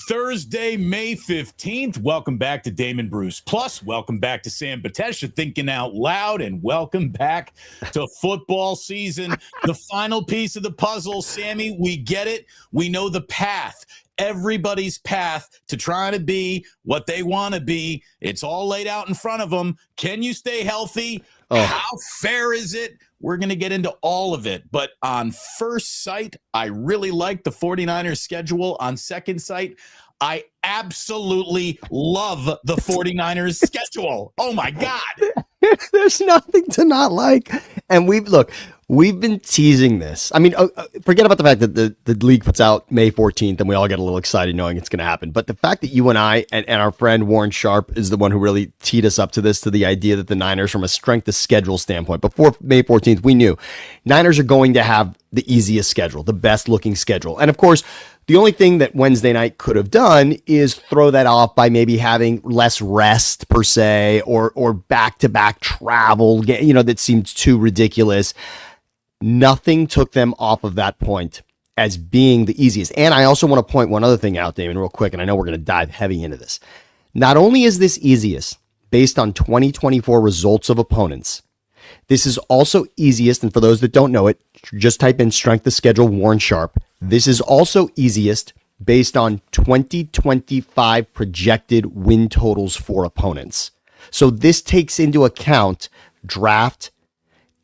Thursday, May 15th. Welcome back to Damon Bruce Plus. Welcome back to Sam Betesh of Thinking Out Loud. And welcome back to football season. The final piece of the puzzle. Sammy, we get it. We know the path. Everybody's path to trying to be what they want to be. It's all laid out in front of them. Can you stay healthy? Oh. How fair is it? We're going to get into all of it. But on first sight, I really like the 49ers schedule. On second sight, I absolutely love the 49ers schedule. Oh, my God. There's nothing to not like. And we've been teasing this. I mean, forget about the fact that the league puts out May 14th and we all get a little excited knowing it's going to happen. But the fact that you and I and our friend Warren Sharp is the one who really teed us up to this, to the idea that the Niners, from a strength of schedule standpoint, before May 14th, we knew Niners are going to have the easiest schedule, the best looking schedule. And of course, the only thing that Wednesday night could have done is throw that off by maybe having less rest per se, or back-to-back travel, that seemed too ridiculous. Nothing took them off of that point as being the easiest. And I also want to point one other thing out, Damon, real quick, and I know we're going to dive heavy into this. Not only is this easiest based on 2024 results of opponents, this is also easiest, and for those that don't know it, just type in strength of schedule Warren Sharp. This is also easiest based on 2025 projected win totals for opponents. So this takes into account draft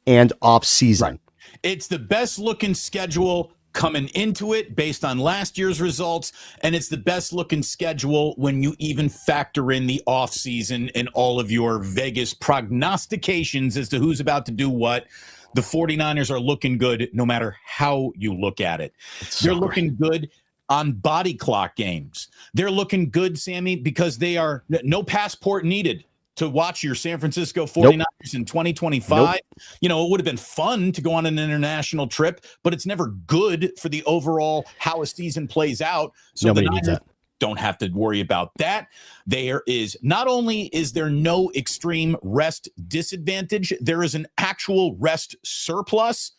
and off-season. Right. It's the best looking schedule coming into it based on last year's results, and it's the best looking schedule when you even factor in the offseason and all of your Vegas prognostications as to who's about to do what. The 49ers are looking good no matter how you look at it. They're looking good on body clock games. They're looking good, Sammy, because they are no passport needed to watch your San Francisco 49ers in 2025. It would have been fun to go on an international trip, but it's never good for the overall how a season plays out. So nobody the needs Niners that. Don't have to worry about that. There is not only is there no extreme rest disadvantage, there is an actual rest surplus.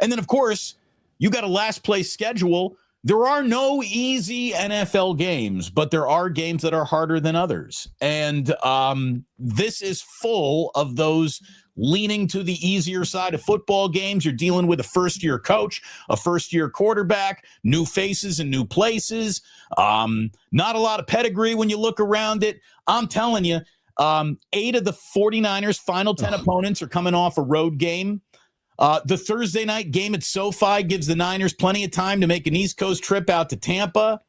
And then, of course, you got a last place schedule. There are no easy NFL games, but there are games that are harder than others. And this is full of those leaning to the easier side of football games. You're dealing with a first-year coach, a first-year quarterback, new faces and new places. Not a lot of pedigree when you look around it. I'm telling you, 8 of the 49ers' final 10 opponents are coming off a road game. The Thursday night game at SoFi gives the Niners plenty of time to make an East Coast trip out to Tampa.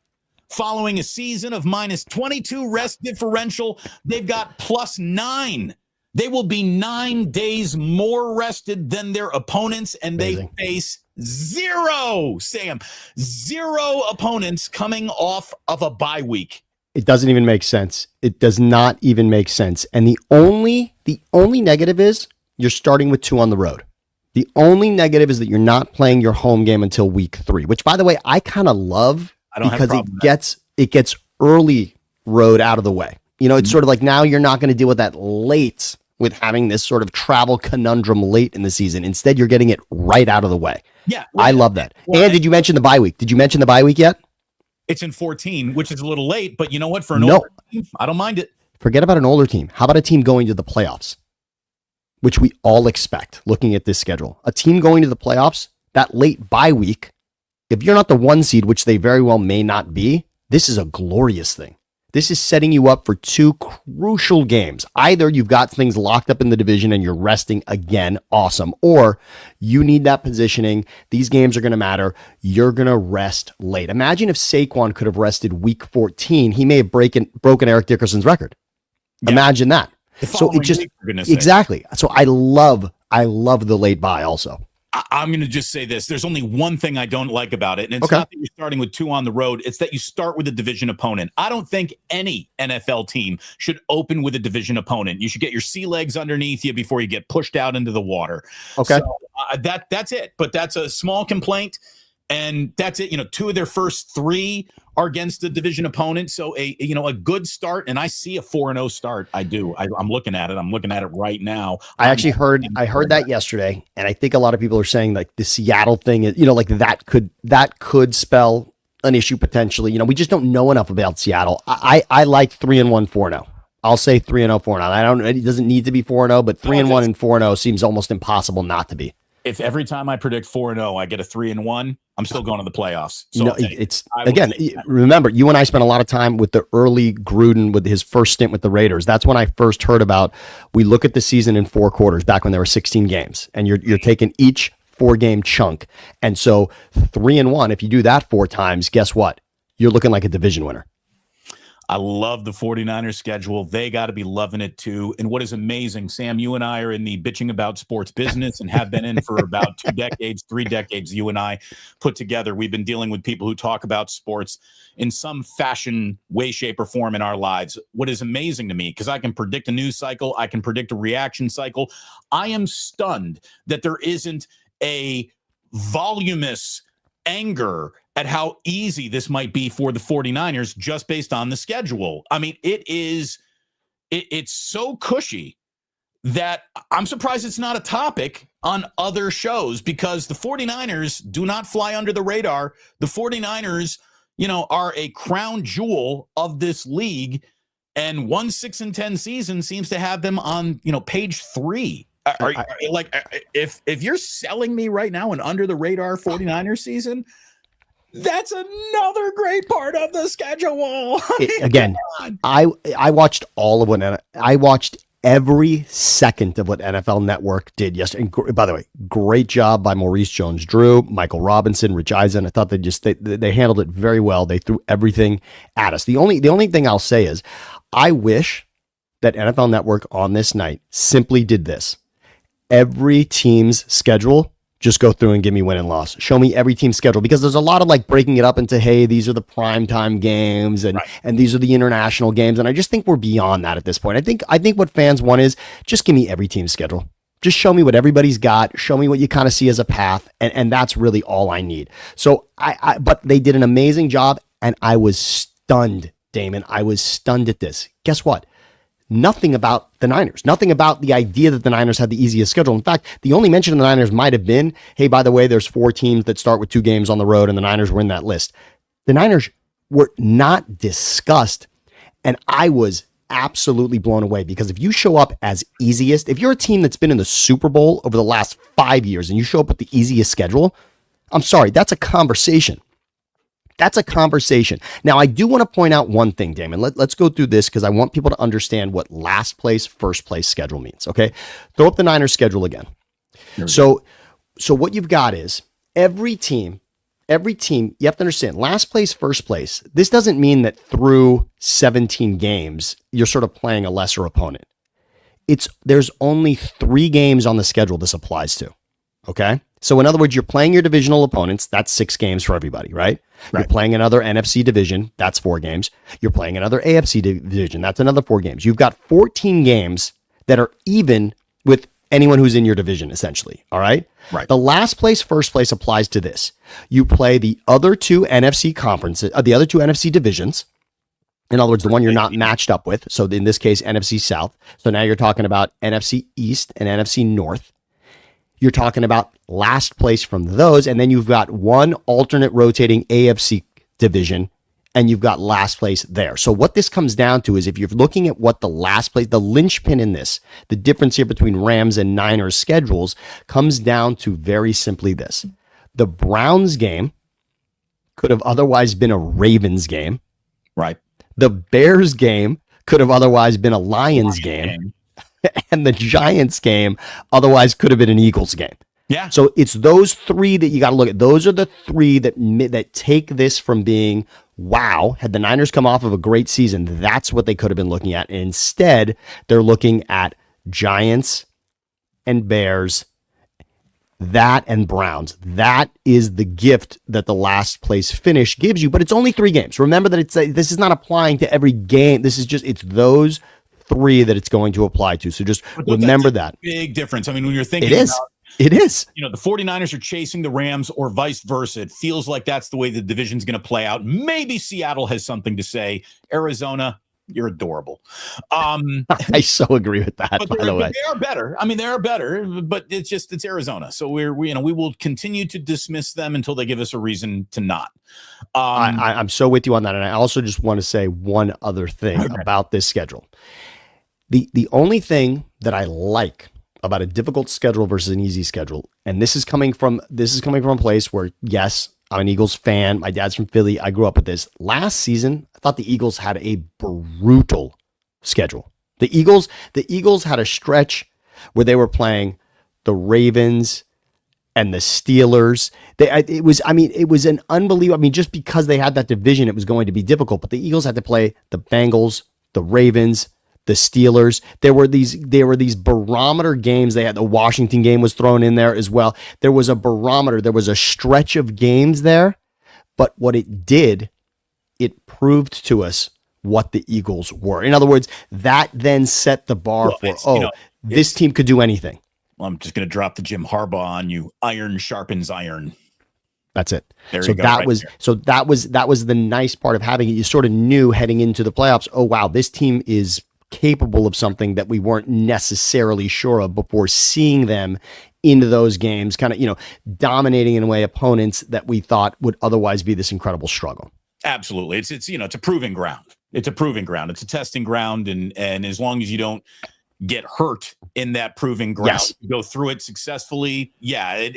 Following a season of minus 22 rest differential, they've got plus 9. They will be 9 days more rested than their opponents, and they face zero opponents coming off of a bye week. It doesn't even make sense. It does not even make sense. And the only negative is you're starting with 2 on the road. The only negative is that you're not playing your home game until week 3, which, by the way, I kind of love because it gets early road out of the way. It's sort of like now you're not going to deal with that late with having this sort of travel conundrum late in the season. Instead, you're getting it right out of the way. Yeah. I love that. Well, and did you mention the bye week? Did you mention the bye week yet? It's in 14, which is a little late, but you know what? For an older team, I don't mind it. Forget about an older team. How about a team going to the playoffs? Which we all expect looking at this schedule. A team going to the playoffs, that late bye week, if you're not the 1 seed, which they very well may not be, this is a glorious thing. This is setting you up for 2 crucial games. Either you've got things locked up in the division and you're resting again, awesome. Or you need that positioning. These games are going to matter. You're going to rest late. Imagine if Saquon could have rested week 14. He may have broken Eric Dickerson's record. Yeah. Imagine that. So it just exactly. So I love the late bye also. I'm going to just say this. There's only one thing I don't like about it, and it's not that you're starting with 2 on the road. It's that you start with a division opponent. I don't think any NFL team should open with a division opponent. You should get your sea legs underneath you before you get pushed out into the water. Okay. So, that's it. But that's a small complaint. And that's it. 2 of their first 3 are against the division opponent. So a good start. And I see a 4-0 start. I do. I'm looking at it. I'm looking at it right now. I heard that yesterday. And I think a lot of people are saying like the Seattle thing is, like that could spell an issue potentially. We just don't know enough about Seattle. I like 3-1, 4-0. I'll say 3-0, 4-0. I don't. It doesn't need to be 4-0, but 3-1 and 4-0 seems almost impossible not to be. If every time I predict 4-0, I get a 3-1, I'm still going to the playoffs. So it's again. Remember, you and I spent a lot of time with the early Gruden with his first stint with the Raiders. That's when I first heard about. We look at the season in 4 quarters, back when there were 16 games, and you're taking each 4-game chunk, and so 3-1. If you do that 4 times, guess what? You're looking like a division winner. I love the 49ers schedule. They got to be loving it too. And what is amazing, Sam, you and I are in the bitching about sports business and have been in for about 2 decades, 3 decades. You and I put together, we've been dealing with people who talk about sports in some fashion, way, shape, or form in our lives. What is amazing to me, because I can predict a news cycle, I can predict a reaction cycle. I am stunned that there isn't a voluminous anger at how easy this might be for the 49ers just based on the schedule. I mean, it's so cushy that I'm surprised it's not a topic on other shows, because the 49ers do not fly under the radar. The 49ers, are a crown jewel of this league, and 1 6-10 season seems to have them on, page 3. If you're selling me right now an under the radar 49ers season, that's another great part of the schedule. Again, I watched all of I watched every second of what NFL Network did yesterday. And by the way, great job by Maurice Jones-Drew, Michael Robinson, Rich Eisen. I thought they handled it very well. They threw everything at us. The only thing I'll say is, I wish that NFL Network on this night simply did this. Every team's schedule, just go through and give me win and loss. Show me every team's schedule, because there's a lot of breaking it up into, hey, these are the primetime games and these are the international games. And I just think we're beyond that at this point. I think what fans want is just give me every team's schedule. Just show me what everybody's got. Show me what you kind of see as a path. And that's really all I need. So but they did an amazing job, and I was stunned, Damon. I was stunned at this. Guess what? Nothing about the Niners, nothing about the idea that the Niners had the easiest schedule. In fact, the only mention of the Niners might have been, hey, by the way, there's 4 teams that start with 2 games on the road, and the Niners were in that list. The Niners were not discussed, and I was absolutely blown away, because if you show up as easiest, if you're a team that's been in the Super Bowl over the last 5 years and you show up with the easiest schedule, I'm sorry, that's a conversation. That's a conversation. Now, I do want to point out one thing, Damon. Let's go through this, because I want people to understand what last place, first place schedule means. Okay, throw up the Niners schedule again. So what you've got is every team. You have to understand, last place, first place. This doesn't mean that through 17 games you're sort of playing a lesser opponent. There's only 3 games on the schedule this applies to. Okay. So in other words, you're playing your divisional opponents. That's 6 games for everybody, right? You're playing another NFC division. That's 4 games. You're playing another AFC division. That's another 4 games. You've got 14 games that are even with anyone who's in your division, essentially. All right. Right. The last place, first place applies to this. You play the other 2 NFC conferences, the other 2 NFC divisions. In other words, the one you're not matched up with. So in this case, NFC South. So now you're talking about NFC East and NFC North. You're talking about last place from those, and then you've got 1 alternate rotating AFC division, and you've got last place there. So what this comes down to is, if you're looking at what the last place, the linchpin in this, the difference here between Rams and Niners schedules comes down to very simply this. The Browns game could have otherwise been a Ravens game. Right. The Bears game could have otherwise been a Lions game. And the Giants game otherwise could have been an Eagles game. Yeah. So it's those 3 that you got to look at. Those are the 3 that take this from being, wow, had the Niners come off of a great season, that's what they could have been looking at. And instead, they're looking at Giants and Bears, that and Browns. That is the gift that the last place finish gives you, but it's only 3 games. Remember that this is not applying to every game. This is just, it's those 3 that it's going to apply to. So just remember that. Big difference. I mean, when you're thinking it is. The 49ers are chasing the Rams or vice versa. It feels like that's the way the division's going to play out. Maybe Seattle has something to say. Arizona, You're adorable. Um, I so agree with that, but by the way. they are better. I mean, they are better, but it's Arizona. So we will continue to dismiss them until they give us a reason to not. I'm so with you on that. And I also just want to say one other thing about this schedule. The only thing that I like about a difficult schedule versus an easy schedule, and this is coming from a place where, yes, I'm an Eagles fan. My dad's from Philly. I grew up with this. Last season, I thought the Eagles had a brutal schedule. The Eagles had a stretch where they were playing the Ravens and the Steelers. It was an unbelievable. I mean, just because they had that division, it was going to be difficult. But the Eagles had to play the Bengals, the Ravens, the Steelers. There were these barometer games. They had the Washington game was thrown in there as well. There was a barometer. There was a stretch of games there. But what it did, it proved to us what the Eagles were. In other words, that then set the bar for, this team could do anything. Well, I'm just going to drop the Jim Harbaugh on you. Iron sharpens iron. That's it. There so you go, that right was there. so that was the nice part of having it. You sort of knew heading into the playoffs, oh wow, this team is capable of something that we weren't necessarily sure of before seeing them into those games, kind of, dominating in a way opponents that we thought would otherwise be this incredible struggle. Absolutely. It's a proving ground. It's a proving ground. It's a testing ground. And as long as you don't get hurt in that proving ground, go through it successfully. Yeah.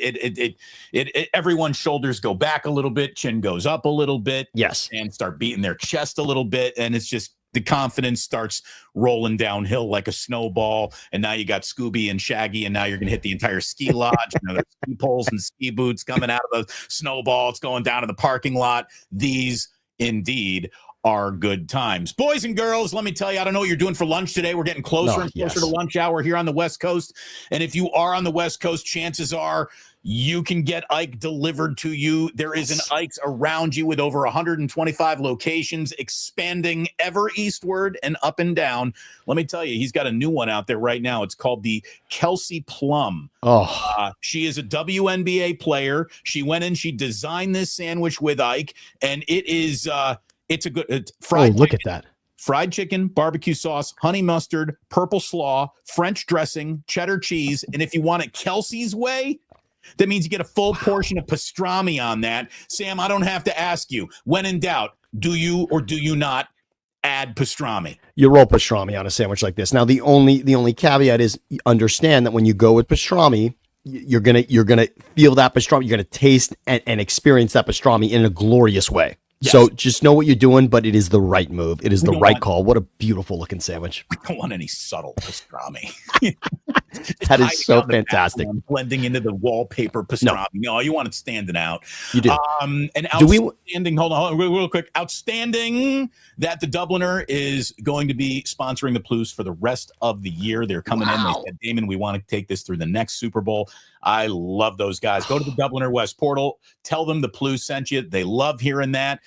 Everyone's shoulders go back a little bit. Chin goes up a little bit. Yes. And start beating their chest a little bit. And it's just, the confidence starts rolling downhill like a snowball. And now you got Scooby and Shaggy, and now you're going to hit the entire ski lodge. There's ski poles and ski boots coming out of the snowball. It's going down to the parking lot. These indeed are good times. Boys and girls, let me tell you, I don't know what you're doing for lunch today. We're getting closer and closer to lunch hour here on the West Coast. And if you are on the West Coast, chances are you can get Ike delivered to you. There is an Ike's around you with over 125 locations, expanding ever eastward and up and down. Let me tell you, he's got a new one out there right now. It's called the Kelsey Plum. She is a WNBA player. She went in, she designed this sandwich with Ike, and it is it's a good fried. Look at that. Fried chicken, barbecue sauce, honey mustard, purple slaw, French dressing, cheddar cheese. And if you want it Kelsey's way, that means you get a full portion of pastrami on that. Sam, I don't have to ask you. When in doubt, do you or do you not add pastrami? You roll pastrami on a sandwich like this. Now, the only caveat is understand that when you go with pastrami, you're gonna feel that pastrami. You're gonna taste and experience that pastrami in a glorious way. Yes. So just know what you're doing, but it is the right move. It is the right call. What a beautiful looking sandwich. We don't want any subtle pastrami. That is so fantastic. Blending into the wallpaper pastrami. No, you want it standing out. You do. And outstanding, hold on real quick. Outstanding that the Dubliner is going to be sponsoring the Blues for the rest of the year. They're coming in. They said, Damon, we want to take this through the next Super Bowl. I love those guys. Go to the Dubliner West portal. Tell them the Blues sent you. They love hearing that.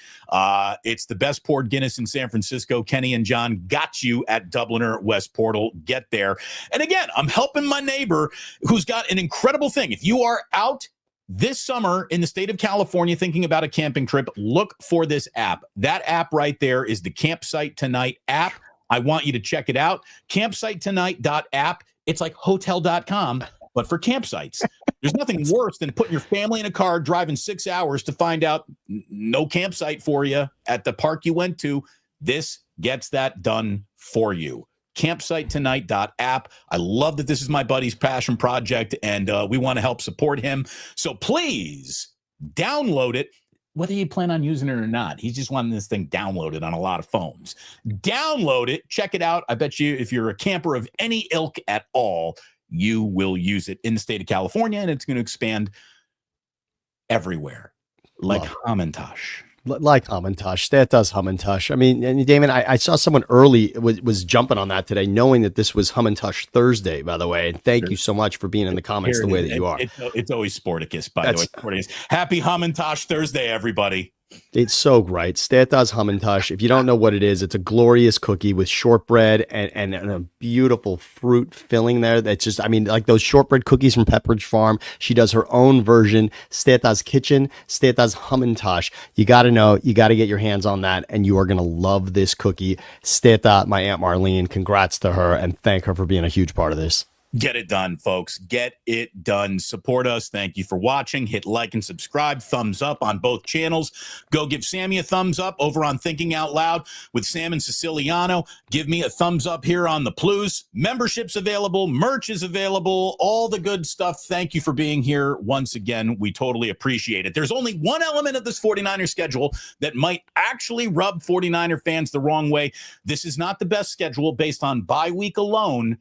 It's the best poured Guinness in San Francisco. Kenny and John got you at Dubliner West portal. Get there. And again, I'm helping my neighbor who's got an incredible thing. If you are out this summer in the state of California thinking about a camping trip, look for this app. That app right there is the Campsite Tonight app. I want you to check it out. Campsitetonight.app. It's like hotel.com, but for campsites. There's nothing worse than putting your family in a car, driving 6 hours to find out no campsite for you at the park you went to. This gets that done for you. Campsitetonight.app. I love that this is my buddy's passion project, and we want to help support him. So please download it, whether you plan on using it or not. He's just wanting this thing downloaded on a lot of phones. Download it. Check it out. I bet you if you're a camper of any ilk at all, you will use it in the state of California, and it's going to expand everywhere like Hamantash. Like Hamantash. That does Hamantash. I mean, and Damon, I saw someone early was jumping on that today, knowing that this was Hamantash Thursday, by the way. And thank you so much for being in the comments the way that you are. It's always Sporticus, by the way. Sporticus. Happy Hamantash Thursday, everybody. It's so great. Stetas Hamantash. If you don't know what it is, it's a glorious cookie with shortbread and a beautiful fruit filling there. That's just, I mean, like those shortbread cookies from Pepperidge Farm. She does her own version. Stetas Kitchen, Stetas Hamantash. You got to know, you got to get your hands on that, and you are going to love this cookie. Steta, my Aunt Marlene, congrats to her, and thank her for being a huge part of this. Get it done, folks. Get it done. Support us. Thank you for watching. Hit like and subscribe. Thumbs up on both channels. Go give Sammy a thumbs up over on Thinking Out Loud with Sam and Siciliano. Give me a thumbs up here on the Plus. Memberships available. Merch is available. All the good stuff. Thank you for being here once again. We totally appreciate it. There's only one element of this 49er schedule that might actually rub 49er fans the wrong way. This is not the best schedule based on bye week alone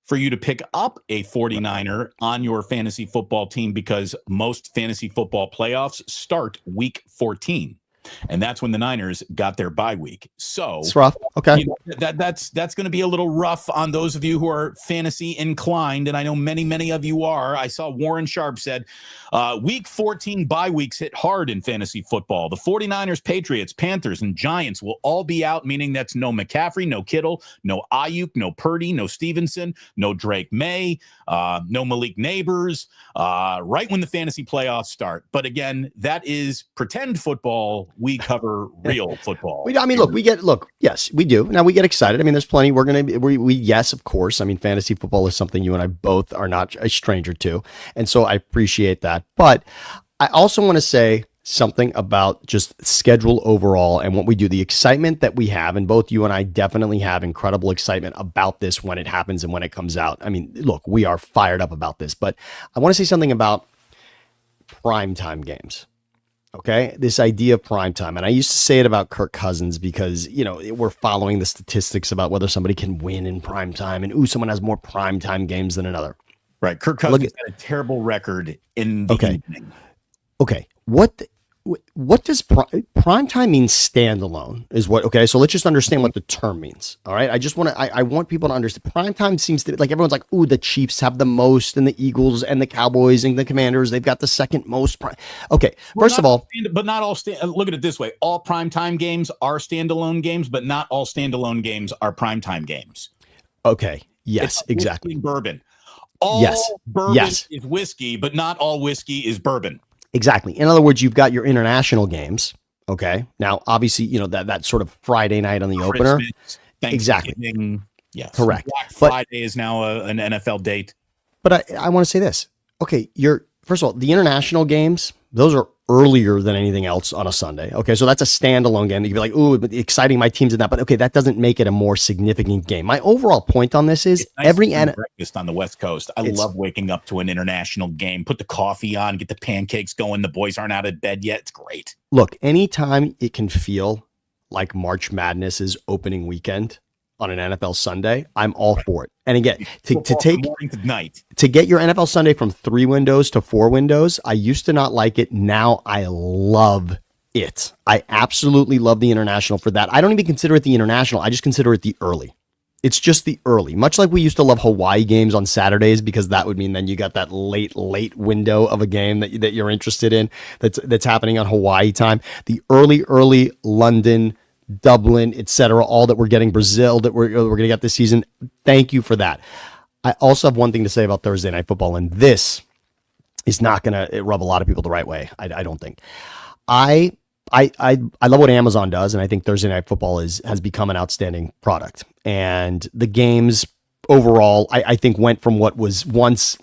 for you to pick up a 49er on your fantasy football team, because most fantasy football playoffs start week 14. And that's when the Niners got their bye week. So it's rough. Okay. You know, that's going to be a little rough on those of you who are fantasy inclined. And I know many of you are. I saw Warren Sharp said week 14 bye weeks hit hard in fantasy football. The 49ers, Patriots, Panthers, and Giants will all be out, meaning that's no McCaffrey, no Kittle, no Ayuk, no Purdy, no Stevenson, no Drake May, no Malik Neighbors, right when the fantasy playoffs start. But again, that is pretend football. We cover real football. Yes, we do. Now we get excited. I mean, there's plenty. Yes, of course. I mean, fantasy football is something you and I both are not a stranger to. And so I appreciate that. But I also want to say something about just schedule overall and what we do, the excitement that we have. And both you and I definitely have incredible excitement about this when it happens and when it comes out. I mean, look, we are fired up about this, but I want to say something about primetime games. Okay, this idea of primetime. And I used to say it about Kirk Cousins because, you know, we're following the statistics about whether somebody can win in primetime and, someone has more primetime games than another. Right. Kirk Cousins had a terrible record in the evening. Okay. What does primetime mean? Standalone is what. Okay, so let's just understand what the term means. All right, I want people to understand. Primetime seems to like everyone's like, ooh, the Chiefs have the most, and the Eagles and the Cowboys and the Commanders, they've got the second most. Okay, first of all, but not all. Look at it this way: all primetime games are standalone games, but not all standalone games are primetime games. Okay. Yes. Exactly. Bourbon. All bourbon is whiskey, but not all whiskey is bourbon. Exactly. In other words, you've got your international games. Okay. Now, obviously, you know, that sort of Friday night on the opener. Exactly. Yes. Correct. Black Friday is now an NFL date. But I want to say this. Okay. First of all, the international games, those are earlier than anything else on a Sunday. Okay. So that's a standalone game. You can be like, ooh, exciting. My team's in that. But okay, that doesn't make it a more significant game. My overall point on this is nice every breakfast on the West Coast. I love waking up to an international game, put the coffee on, get the pancakes going. The boys aren't out of bed yet. It's great. Look, anytime it can feel like March Madness is opening weekend on an NFL Sunday, I'm all for it. And again, to get your NFL Sunday from 3 windows to 4 windows, I used to not like it. Now I love it. I absolutely love the international for that. I don't even consider it the international. I just consider it the early. It's just the early, much like we used to love Hawaii games on Saturdays, because that would mean then you got that late window of a game that you're interested in that's happening on Hawaii time. The early London, Dublin, etc., all that we're getting, Brazil that we're going to get this season. Thank you for that. I also have one thing to say about Thursday Night Football, and this is not going to rub a lot of people the right way. I don't think. I love what Amazon does, and I think Thursday Night Football has become an outstanding product. And the games overall, I think went from what was once,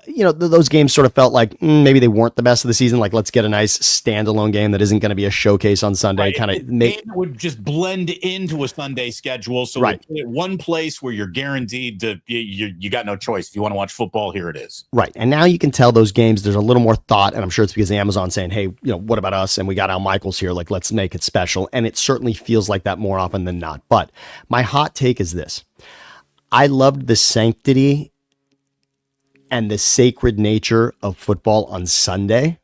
those games sort of felt like maybe they weren't the best of the season. Like, let's get a nice standalone game that isn't going to be a showcase on Sunday. Right. Kind of would just blend into a Sunday schedule. So right. One place where you're guaranteed to, you got no choice. If you want to watch football, here it is. Right. And now you can tell those games, there's a little more thought. And I'm sure it's because Amazon's saying, hey, what about us? And we got Al Michaels here. Like, let's make it special. And it certainly feels like that more often than not. But my hot take is this. I loved the sanctity and the sacred nature of football on Sunday.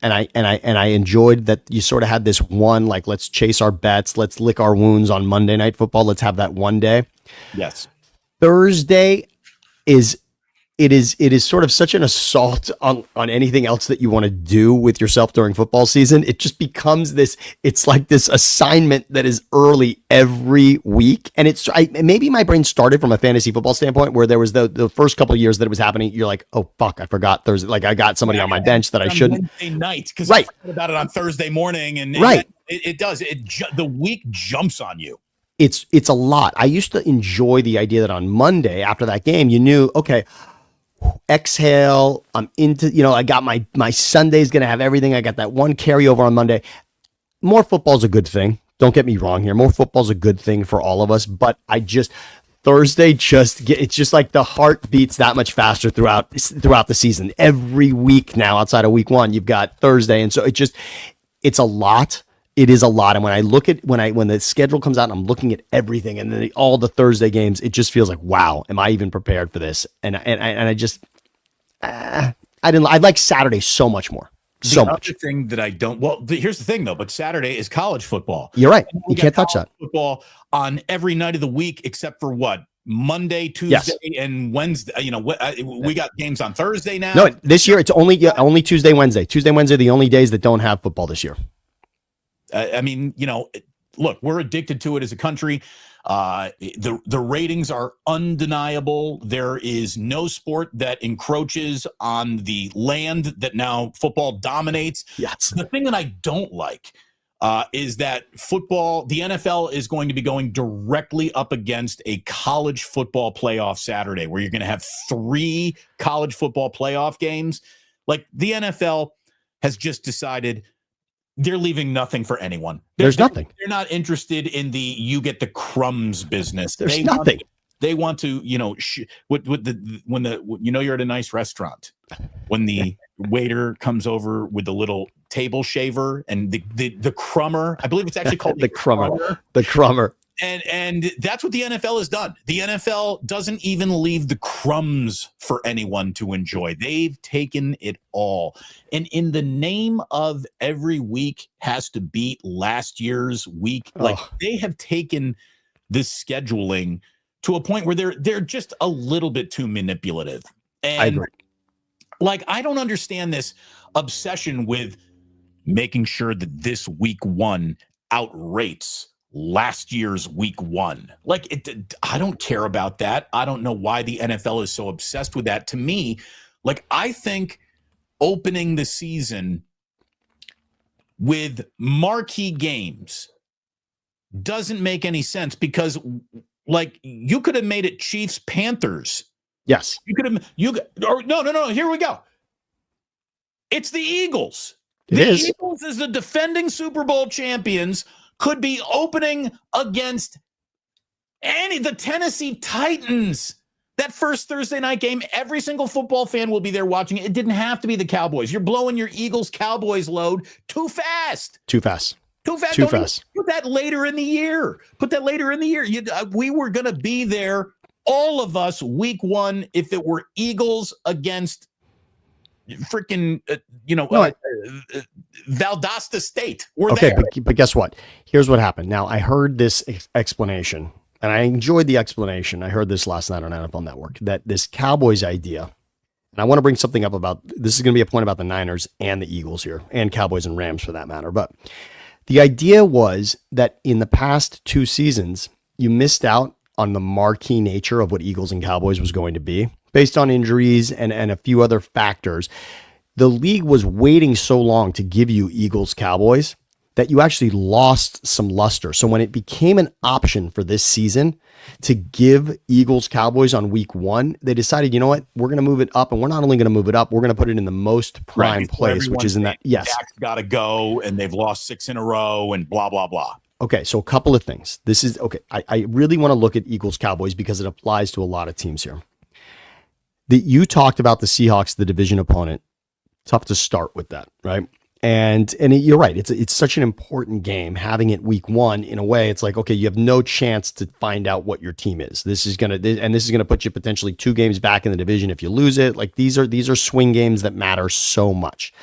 And I enjoyed that you sort of had this one, like, let's chase our bets. Let's lick our wounds on Monday Night Football. Let's have that one day. Yes. Thursday is it is sort of such an assault on anything else that you want to do with yourself during football season. It just becomes it's like this assignment that is early every week. And maybe my brain started from a fantasy football standpoint where there was the first couple of years that it was happening. You're like, oh fuck, I forgot Thursday. Like I got somebody on my bench that I shouldn't. Wednesday night, because right. I forgot about it on Thursday morning, and right. It does. The week jumps on you. It's a lot. I used to enjoy the idea that on Monday after that game, you knew, okay, exhale, I'm into, I got my Sunday's going to have everything. I got that one carryover on Monday. More football's a good thing. Don't get me wrong here. More football's a good thing for all of us, but Thursday it's just like the heart beats that much faster throughout the season. Every week now outside of week one, you've got Thursday. And so it's a lot. It is a lot. And when I look at when the schedule comes out and I'm looking at everything and then all the Thursday games, it just feels like, wow, am I even prepared for this? And I just I like Saturday so much more. So much. The other thing that I don't, here's the thing though, but Saturday is college football. You're right. You can't touch that. Football on every night of the week except for what? Monday, Tuesday, and Wednesday. We got games on Thursday now. No, this year it's only Tuesday, Wednesday. Tuesday, Wednesday are the only days that don't have football this year. Look, we're addicted to it as a country. The ratings are undeniable. There is no sport that encroaches on the land that now football dominates. Yes. The thing that I don't like is that the NFL is going to be going directly up against a college football playoff Saturday where you're going to have 3 college football playoff games. Like the NFL has just decided they're leaving nothing for anyone. There's nothing. They're not interested in the you get the crumbs business. There's nothing. They want to, when you're at a nice restaurant, when the waiter comes over with the little table shaver and the crummer. I believe it's actually called the crummer. The crummer. And that's what the NFL has done. The NFL doesn't even leave the crumbs for anyone to enjoy. They've taken it all. And in the name of every week has to beat last year's week, they have taken this scheduling to a point where they're just a little bit too manipulative. And I agree. I don't understand this obsession with making sure that this week one outrates last year's week one. I don't care about that. I don't know why the NFL is so obsessed with that. To me, I think opening the season with marquee games doesn't make any sense because you could have made it Chiefs Panthers. Yes. No, here we go. It's the Eagles. Eagles is the defending Super Bowl champions could be opening against the Tennessee Titans. That first Thursday night game, every single football fan will be there watching it. It didn't have to be the Cowboys. You're blowing your Eagles-Cowboys load too fast. Too fast. Put that later in the year. We were going to be there, all of us, week one, if it were Eagles against freaking, Valdosta State. But guess what? Here's what happened. Now, I heard this explanation, and I enjoyed the explanation. I heard this last night on NFL Network, that this Cowboys idea, and I want to bring something up about, this is going to be a point about the Niners and the Eagles here, and Cowboys and Rams for that matter, but the idea was that in the past 2 seasons, you missed out on the marquee nature of what Eagles and Cowboys was going to be. Based on injuries and a few other factors, the league was waiting so long to give you Eagles Cowboys that you actually lost some luster. So when it became an option for this season to give Eagles Cowboys on week one, they decided, you know what, we're going to move it up, and we're not only going to move it up, we're going to put it in the most prime place, which is in that. Yes, got to go, and they've lost 6 in a row, and blah blah blah. Okay, so a couple of things. This is okay. I really want to look at Eagles Cowboys because it applies to a lot of teams here. You talked about the Seahawks, the division opponent. Tough to start with that, right? And you're right. It's such an important game. Having it week one, in a way, it's like, okay, you have no chance to find out what your team is. This is gonna put you potentially 2 games back in the division if you lose it. These are swing games that matter so much.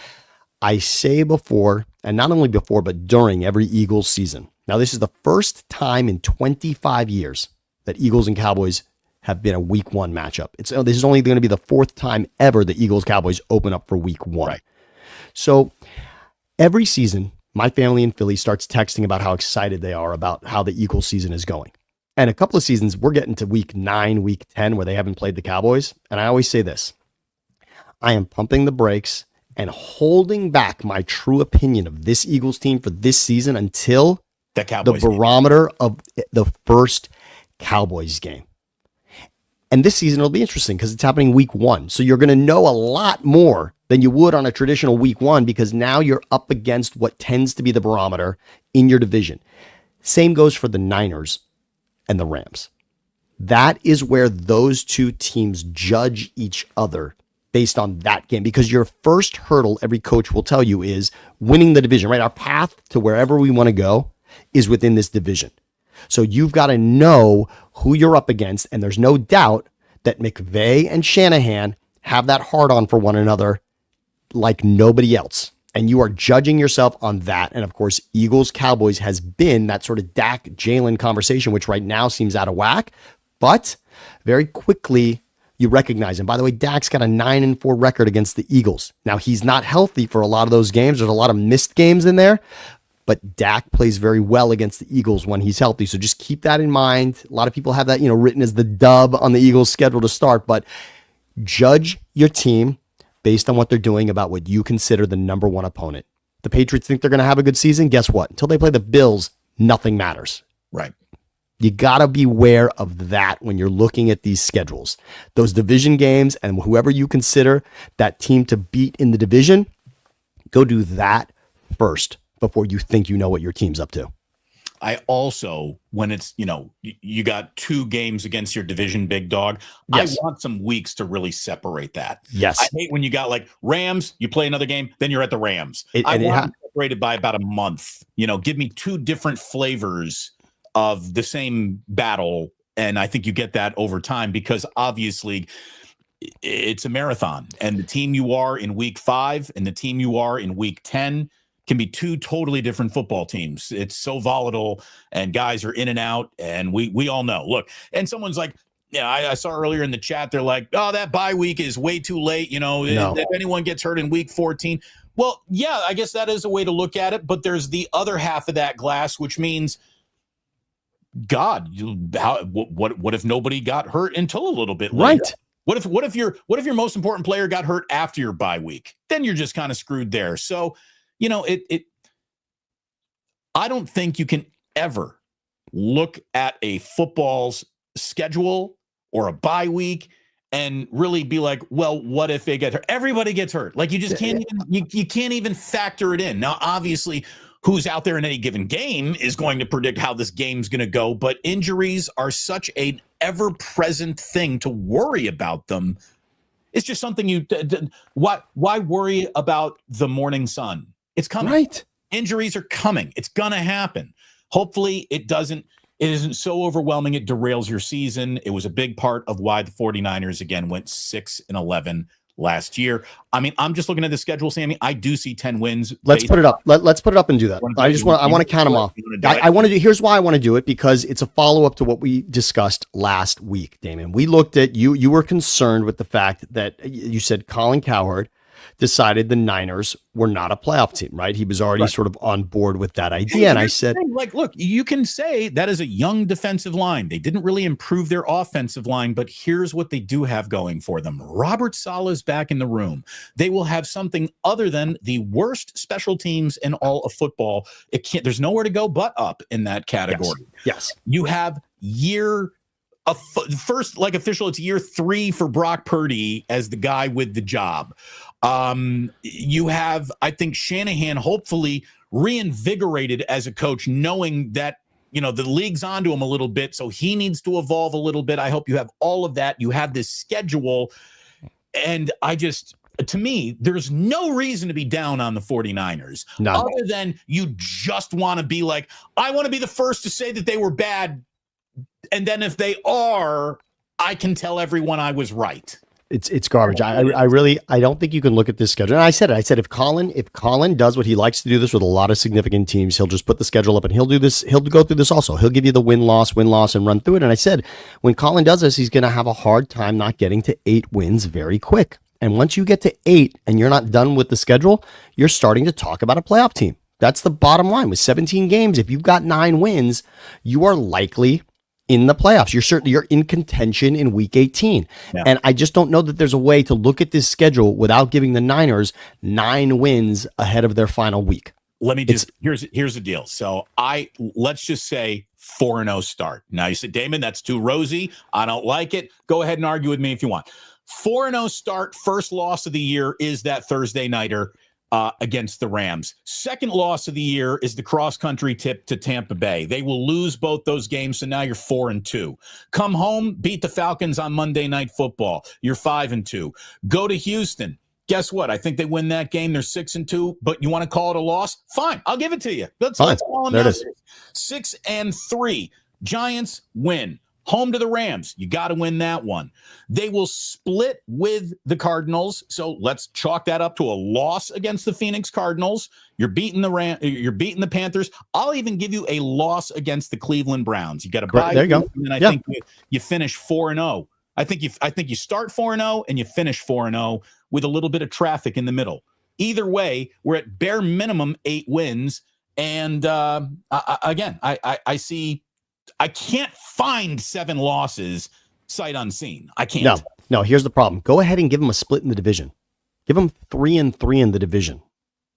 I say before, and not only before, but during every Eagles season. Now, this is the first time in 25 years that Eagles and Cowboys have been a week 1 matchup. This is only going to be the 4th time ever the Eagles-Cowboys open up for week 1. Right. So every season, my family in Philly starts texting about how excited they are about how the Eagles season is going. And a couple of seasons, we're getting to week 9, week 10, where they haven't played the Cowboys. And I always say this, I am pumping the brakes and holding back my true opinion of this Eagles team for this season until the barometer of the first Cowboys game. And this season it'll be interesting because it's happening week 1. So you're going to know a lot more than you would on a traditional week 1 because now you're up against what tends to be the barometer in your division. Same goes for the Niners and the Rams. That is where those two teams judge each other based on that game, because your first hurdle, every coach will tell you, is winning the division, right? Our path to wherever we want to go is within this division. So you've got to know who you're up against, and there's no doubt that McVay and Shanahan have that hard on for one another like nobody else. And you are judging yourself on that. And of course, Eagles Cowboys has been that sort of Dak Jalen conversation, which right now seems out of whack, but very quickly you recognize him. By the way, Dak's got a 9-4 record against the Eagles. Now he's not healthy for a lot of those games. There's a lot of missed games in there, but Dak plays very well against the Eagles when he's healthy. So just keep that in mind. A lot of people have that, written as the dub on the Eagles schedule to start, but judge your team based on what they're doing about what you consider the number 1 opponent. The Patriots think they're going to have a good season. Guess what? Until they play the Bills, nothing matters. Right. You got to be aware of that when you're looking at these schedules. Those division games and whoever you consider that team to beat in the division, go do that first before you think you know what your team's up to. I also, when it's, you got 2 games against your division big dog, yes. I want some weeks to really separate that. Yes. I hate when you got like Rams, you play another game, then you're at the Rams. I want it separated by about a month. Give me 2 different flavors of the same battle. And I think you get that over time because obviously it's a marathon. And the team you are in week 5 and the team you are in week 10 can be 2 totally different football teams. It's so volatile and guys are in and out. And we all know. Look, and someone's like, yeah, I saw earlier in the chat, they're like, oh, that bye week is way too late. No. If anyone gets hurt in week 14. Well, yeah, I guess that is a way to look at it. But there's the other half of that glass, which means, God, what if nobody got hurt until a little bit later? Right. What if your most important player got hurt after your bye week? Then you're just kind of screwed there. So, I don't think you can ever look at a football's schedule or a bye week and really be like, well, what if they get hurt? Everybody gets hurt. Like you just can't you can't even factor it in. Now, obviously, who's out there in any given game is going to predict how this game's going to go, but injuries are such an ever-present thing to worry about them. It's just something why worry about the morning sun? It's coming. Right. Injuries are coming. It's going to happen. Hopefully it isn't so overwhelming it derails your season. It was a big part of why the 49ers again went 6-11 last year. I mean, I'm just looking at the schedule, Sammy. I do see 10 wins. Let's put it up. Let's put it up and do that. I want to count them off. Here's why I want to do it, because it's a follow-up to what we discussed last week, Damon. We looked at you were concerned with the fact that you said Colin Cowherd decided the Niners were not a playoff team, right? He was already sort of on board with that idea. And I said, like, look, you can say that is a young defensive line. They didn't really improve their offensive line, but here's what they do have going for them. Robert Saleh's back in the room. They will have something other than the worst special teams in all of football. There's nowhere to go but up in that category. Yes. You have first, like official, it's year 3 for Brock Purdy as the guy with the job. You have, I think, Shanahan hopefully reinvigorated as a coach, knowing that, the league's onto him a little bit, so he needs to evolve a little bit. I hope you have all of that. You have this schedule. And to me, there's no reason to be down on the 49ers. None. Other than you just want to be like, I want to be the first to say that they were bad. And then if they are, I can tell everyone I was right. It's garbage. I really I don't think you can look at this schedule. And I said it. I said if Colin does what he likes to do this with a lot of significant teams, he'll just put the schedule up and he'll do this. He'll go through this also. He'll give you the win loss, and run through it. And I said when Colin does this, he's going to have a hard time not getting to 8 wins very quick. And once you get to 8 and you're not done with the schedule, you're starting to talk about a playoff team. That's the bottom line. With 17 games, if you've got 9 wins, you are likely in the playoffs. You're in contention in week 18. Yeah. And I just don't know that there's a way to look at this schedule without giving the Niners 9 wins ahead of their final week. Let me just here's the deal. So let's just say 4-0 start. Now you said, Damon, that's too rosy. I don't like it. Go ahead and argue with me if you want. 4-0 start, first loss of the year is that Thursday nighter against the Rams. Second loss of the year is the cross-country tip to Tampa Bay. They will lose both those games, so now you're 4-2. Come home, beat the Falcons on Monday Night Football. You're 5-2. Go to Houston. Guess what? I think they win that game. They're 6-2, but you want to call it a loss? Fine, I'll give it to you. Let's call them out. 6-3. Giants win. Home to the Rams. You got to win that one. They will split with the Cardinals. So let's chalk that up to a loss against the Phoenix Cardinals. You're beating the Panthers. I'll even give you a loss against the Cleveland Browns. You got to buy. There you go. And then I think you finish 4-0. I think you start 4-0 and you finish 4-0 with a little bit of traffic in the middle. Either way, we're at bare minimum 8 wins. And again, I see. I can't find 7 losses sight unseen. I can't. No, here's the problem. Go ahead and give them a split in the division. Give them 3-3 in the division.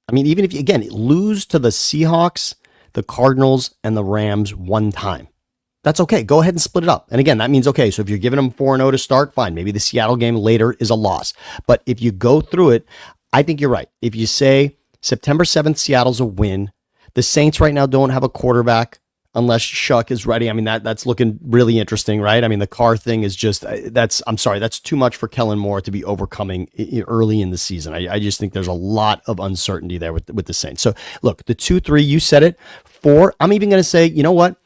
I mean, even if you, again, lose to the Seahawks, the Cardinals, and the Rams one time. That's okay. Go ahead and split it up. And again, that means, okay, so if you're giving them 4-0 to start, fine. Maybe the Seattle game later is a loss. But if you go through it, I think you're right. If you say September 7th, Seattle's a win. The Saints right now don't have a quarterback. Unless Shuck is ready. I mean, that's looking really interesting, right? I mean, the Carr thing is just, that's too much for Kellen Moore to be overcoming early in the season. I just think there's a lot of uncertainty there with the Saints. So look, the 2-3, you said it. 4, I'm even going to say, you know what?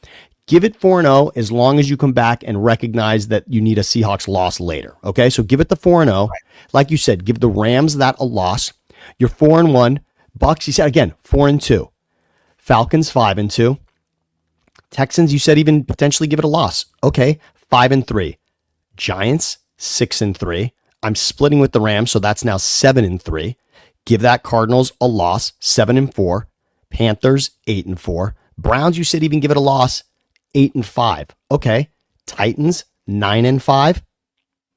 Give it 4-0 as long as you come back and recognize that you need a Seahawks loss later. Okay, so give it the 4-0. Like you said, give the Rams that a loss. You're 4-1. Bucks, you said again, 4-2. Falcons, 5-2. Texans, you said even potentially give it a loss. Okay, 5-3. Giants, 6-3. I'm splitting with the Rams, so that's now 7-3. Give that Cardinals a loss, 7-4. Panthers, 8-4. Browns, you said even give it a loss, 8-5. Okay, Titans, 9-5.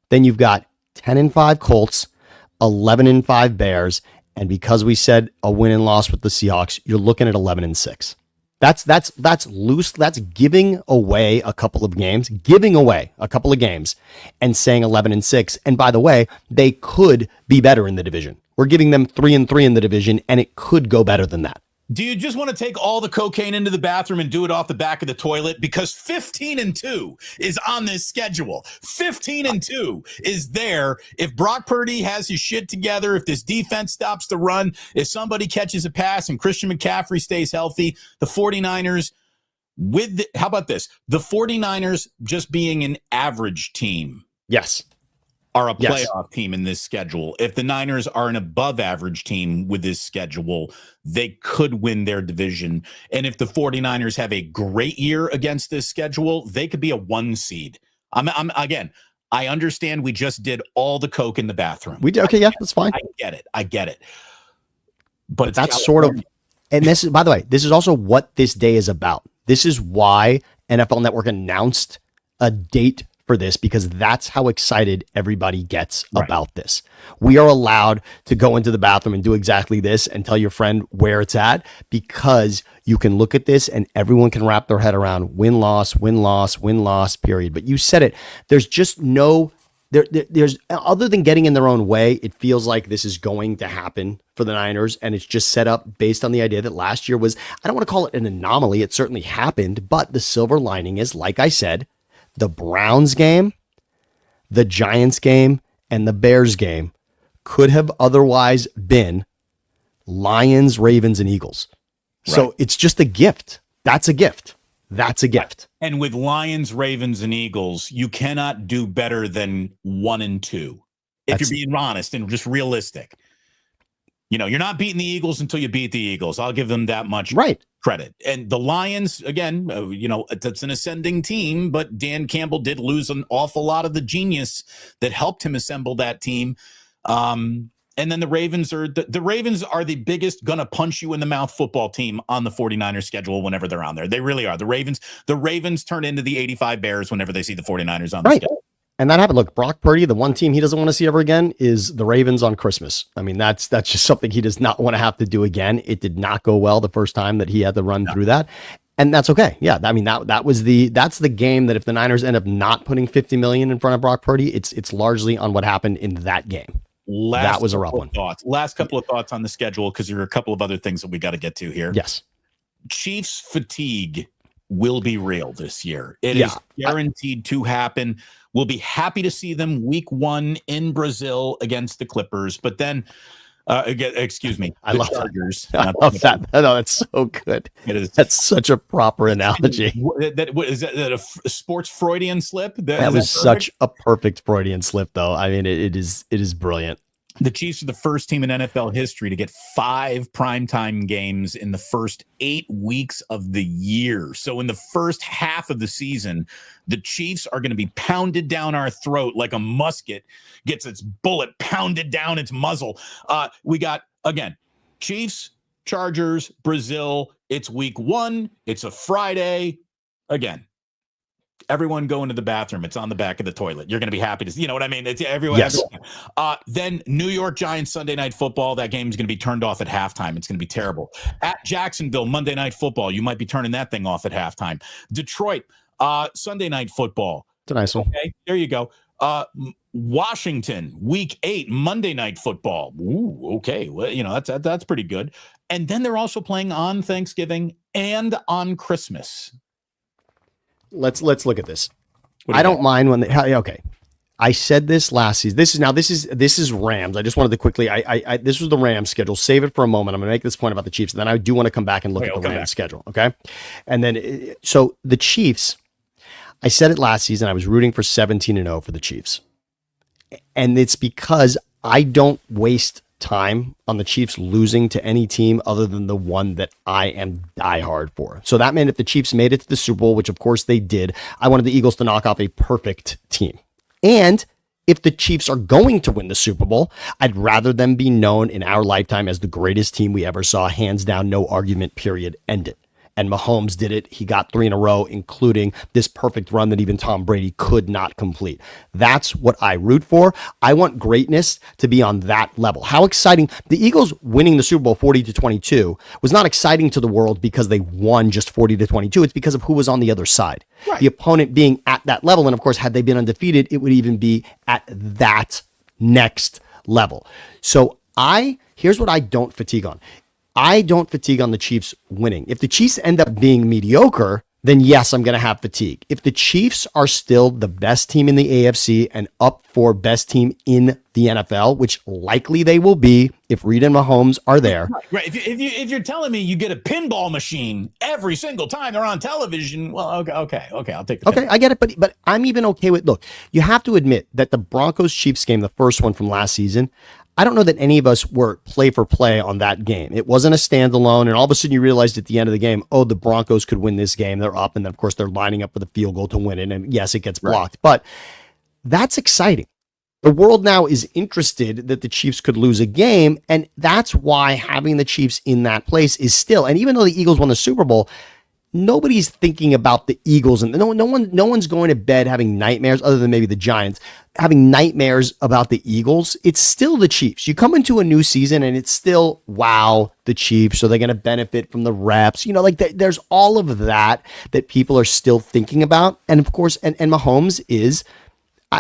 Then you've got 10-5 Colts, 11-5 Bears, and because we said a win and loss with the Seahawks, you're looking at 11-6. That's loose. That's giving away a couple of games, and saying 11-6. And by the way, they could be better in the division. We're giving them 3-3 in the division, and it could go better than that. Do you just want to take all the cocaine into the bathroom and do it off the back of the toilet? Because 15-2 is on this schedule. 15-2 is there. If Brock Purdy has his shit together, if this defense stops the run, if somebody catches a pass and Christian McCaffrey stays healthy, the 49ers how about this? The 49ers just being an average team. Yes. Are a playoff team in this schedule. If the Niners are an above average team with this schedule, they could win their division. And if the 49ers have a great year against this schedule, they could be a 1 seed. Again, I understand we just did all the coke in the bathroom. We did. Okay, yeah, that's fine. I get it. But that's sort of, and this is, by the way, this is also what this day is about. This is why NFL Network announced a date for this, because that's how excited everybody gets about this. We are allowed to go into the bathroom and do exactly this and tell your friend where it's at, because you can look at this and everyone can wrap their head around win-loss, period. But you said it. There's just there's other than getting in their own way, it feels like this is going to happen for the Niners, and it's just set up based on the idea that last year was, I don't want to call it an anomaly. It certainly happened, but the silver lining is, like I said, the Browns game, the Giants game, and the Bears game could have otherwise been Lions, Ravens, and Eagles. Right. So it's just a gift. That's a gift. And with Lions, Ravens, and Eagles, you cannot do better than 1-2. If you're being honest and just realistic. You're not beating the Eagles until you beat the Eagles. I'll give them that much credit. And the Lions, again, that's an ascending team, but Dan Campbell did lose an awful lot of the genius that helped him assemble that team. And then the Ravens are the biggest gonna punch you in the mouth football team on the 49ers schedule whenever they're on there. They really are. The Ravens turn into the 85 Bears whenever they see the 49ers on the schedule. And that happened. Look, Brock Purdy, the one team he doesn't want to see ever again is the Ravens on Christmas. I mean, that's just something he does not want to have to do again. It did not go well the first time that he had to run through that. And that's okay. Yeah. I mean, that's the game that if the Niners end up not putting $50 million in front of Brock Purdy, it's largely on what happened in that game. That was a rough one. Last couple of thoughts on the schedule, because there are a couple of other things that we got to get to here. Yes. Chiefs fatigue will be real this year. It is guaranteed to happen. We'll be happy to see them week 1 in Brazil against the Clippers, but then, excuse me, I love Chargers. That. I love that. No, that's so good. That's such a proper analogy. Is that a sports Freudian slip? That was such a perfect Freudian slip, though. I mean, it is brilliant. The Chiefs are the first team in NFL history to get 5 primetime games in the first 8 weeks of the year. So in the first half of the season, the Chiefs are going to be pounded down our throat like a musket gets its bullet pounded down its muzzle. We got, again, Chiefs, Chargers, Brazil. It's week 1. It's a Friday. Again, everyone go into the bathroom. It's on the back of the toilet. You're going to be happy to see, you know what I mean? It's everyone. Yes. Then New York Giants Sunday Night Football. That game is going to be turned off at halftime. It's going to be terrible. At Jacksonville Monday Night Football. You might be turning that thing off at halftime. Detroit Sunday Night Football. It's a nice one. Okay, there you go. Washington Week 8 Monday Night Football. Ooh, okay. Well, that's pretty good. And then they're also playing on Thanksgiving and on Christmas. Let's look at this. I don't mind when okay. I said this last season. This is Rams. I just wanted to quickly. This was the Rams schedule. Save it for a moment. I'm going to make this point about the Chiefs, and then I do want to come back and look at the Rams schedule. Okay, and then so the Chiefs. I said it last season. I was rooting for 17-0 for the Chiefs, and it's because I don't waste time on the Chiefs losing to any team other than the one that I am diehard for. So that meant if the Chiefs made it to the Super Bowl, which of course they did, I wanted the Eagles to knock off a perfect team. And if the Chiefs are going to win the Super Bowl, I'd rather them be known in our lifetime as the greatest team we ever saw, hands down, no argument, period, end it. And Mahomes did it. He got 3 in a row, including this perfect run that even Tom Brady could not complete. That's what I root for. I want greatness to be on that level. How exciting. The Eagles winning the Super Bowl 40-22 was not exciting to the world because they won just 40-22. It's because of who was on the other side. Right. The opponent being at that level. And of course, had they been undefeated, it would even be at that next level. So here's what I don't fatigue on. I don't fatigue on the Chiefs winning. If the Chiefs end up being mediocre, then yes, I'm going to have fatigue. If the Chiefs are still the best team in the AFC and up for best team in the NFL, which likely they will be if Reed and Mahomes are there. Right. If you're telling me you get a pinball machine every single time they're on television, well, okay, I'll take the Okay, I get it, but I'm even okay with, look, you have to admit that the Broncos-Chiefs game, the first one from last season, I don't know that any of us were play for play on that game. It wasn't a standalone, and all of a sudden you realized at the end of the game, oh, the Broncos could win this game. They're up, and then, of course, they're lining up for the field goal to win it, and yes, it gets blocked. Right. But that's exciting. The world now is interested that the Chiefs could lose a game, and that's why having the Chiefs in that place is still, and even though the Eagles won the Super Bowl, nobody's thinking about the Eagles, and no one's going to bed having nightmares other than maybe the Giants having nightmares about the Eagles. It's still the Chiefs. You come into a new season and it's still, wow, the Chiefs. So they're going to benefit from the reps. There's all of that people are still thinking about. And of course, and Mahomes is,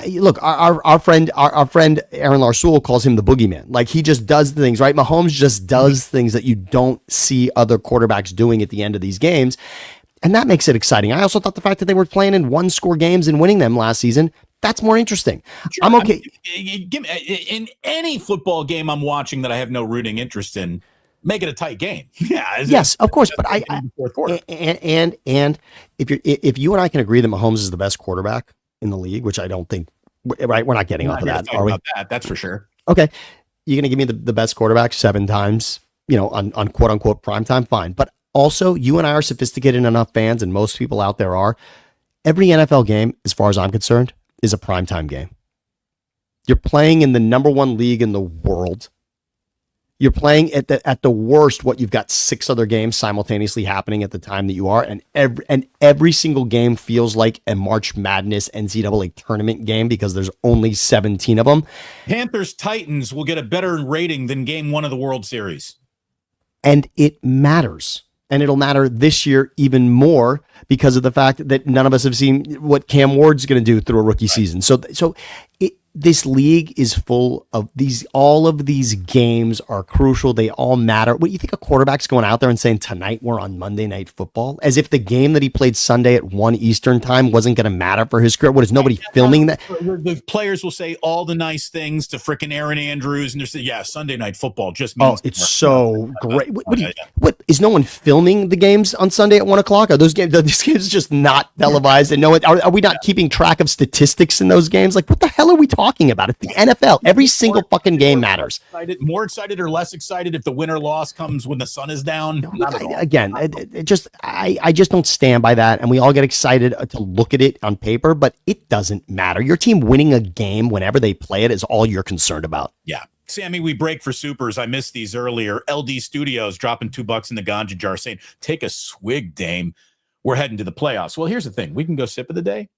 look, our friend Aaron Larsoul calls him the boogeyman. Like, he just does things, right? Mahomes just does things that you don't see other quarterbacks doing at the end of these games. And that makes it exciting. I also thought the fact that they were playing in 1-score games and winning them last season, that's more interesting. Sure, I'm okay. In any football game I'm watching that I have no rooting interest in, make it a tight game. Yeah. Yes, of course. But and if you and I can agree that Mahomes is the best quarterback in the league, which I don't think Right? We're not getting off of that, are we? About that, that's for sure. Okay. You're going to give me the best quarterback 7 times, on quote unquote primetime, fine. But also, you and I are sophisticated enough fans, and most people out there are. Every NFL game, as far as I'm concerned, is a primetime game. You're playing in the number 1 league in the world. You're playing at the worst, what you've got 6 other games simultaneously happening at the time that you are, and every single game feels like a March Madness NCAA tournament game because there's only 17 of them. Panthers Titans will get a better rating than Game 1 of the World Series, and it matters, and it'll matter this year even more because of the fact that none of us have seen what Cam Ward's going to do through a rookie season. So this league is full of these. All of these games are crucial. They all matter. What, you think a quarterback's going out there and saying, tonight we're on Monday Night Football? As if the game that he played Sunday at 1 Eastern time wasn't going to matter for his career. What, is nobody filming that? The players will say all the nice things to frickin' Aaron Andrews, and they're saying, yeah, Sunday Night Football just means... Oh, it's so great. What, is no one filming the games on Sunday at 1 o'clock? Are these games just not televised? And are we not keeping track of statistics in those games? Like, what the hell are we talking about? It's the NFL. Every single fucking game matters. More excited or less excited if the win or loss comes when the sun is down? Again, I just don't stand by that. And we all get excited to look at it on paper, but it doesn't matter. Your team winning a game whenever they play it is all you're concerned about. Yeah. Sammy, we break for supers. I missed these earlier. LD Studios dropping $2 in the ganja jar saying, take a swig, Dame. We're heading to the playoffs. Well, here's the thing. We can go sip of the day.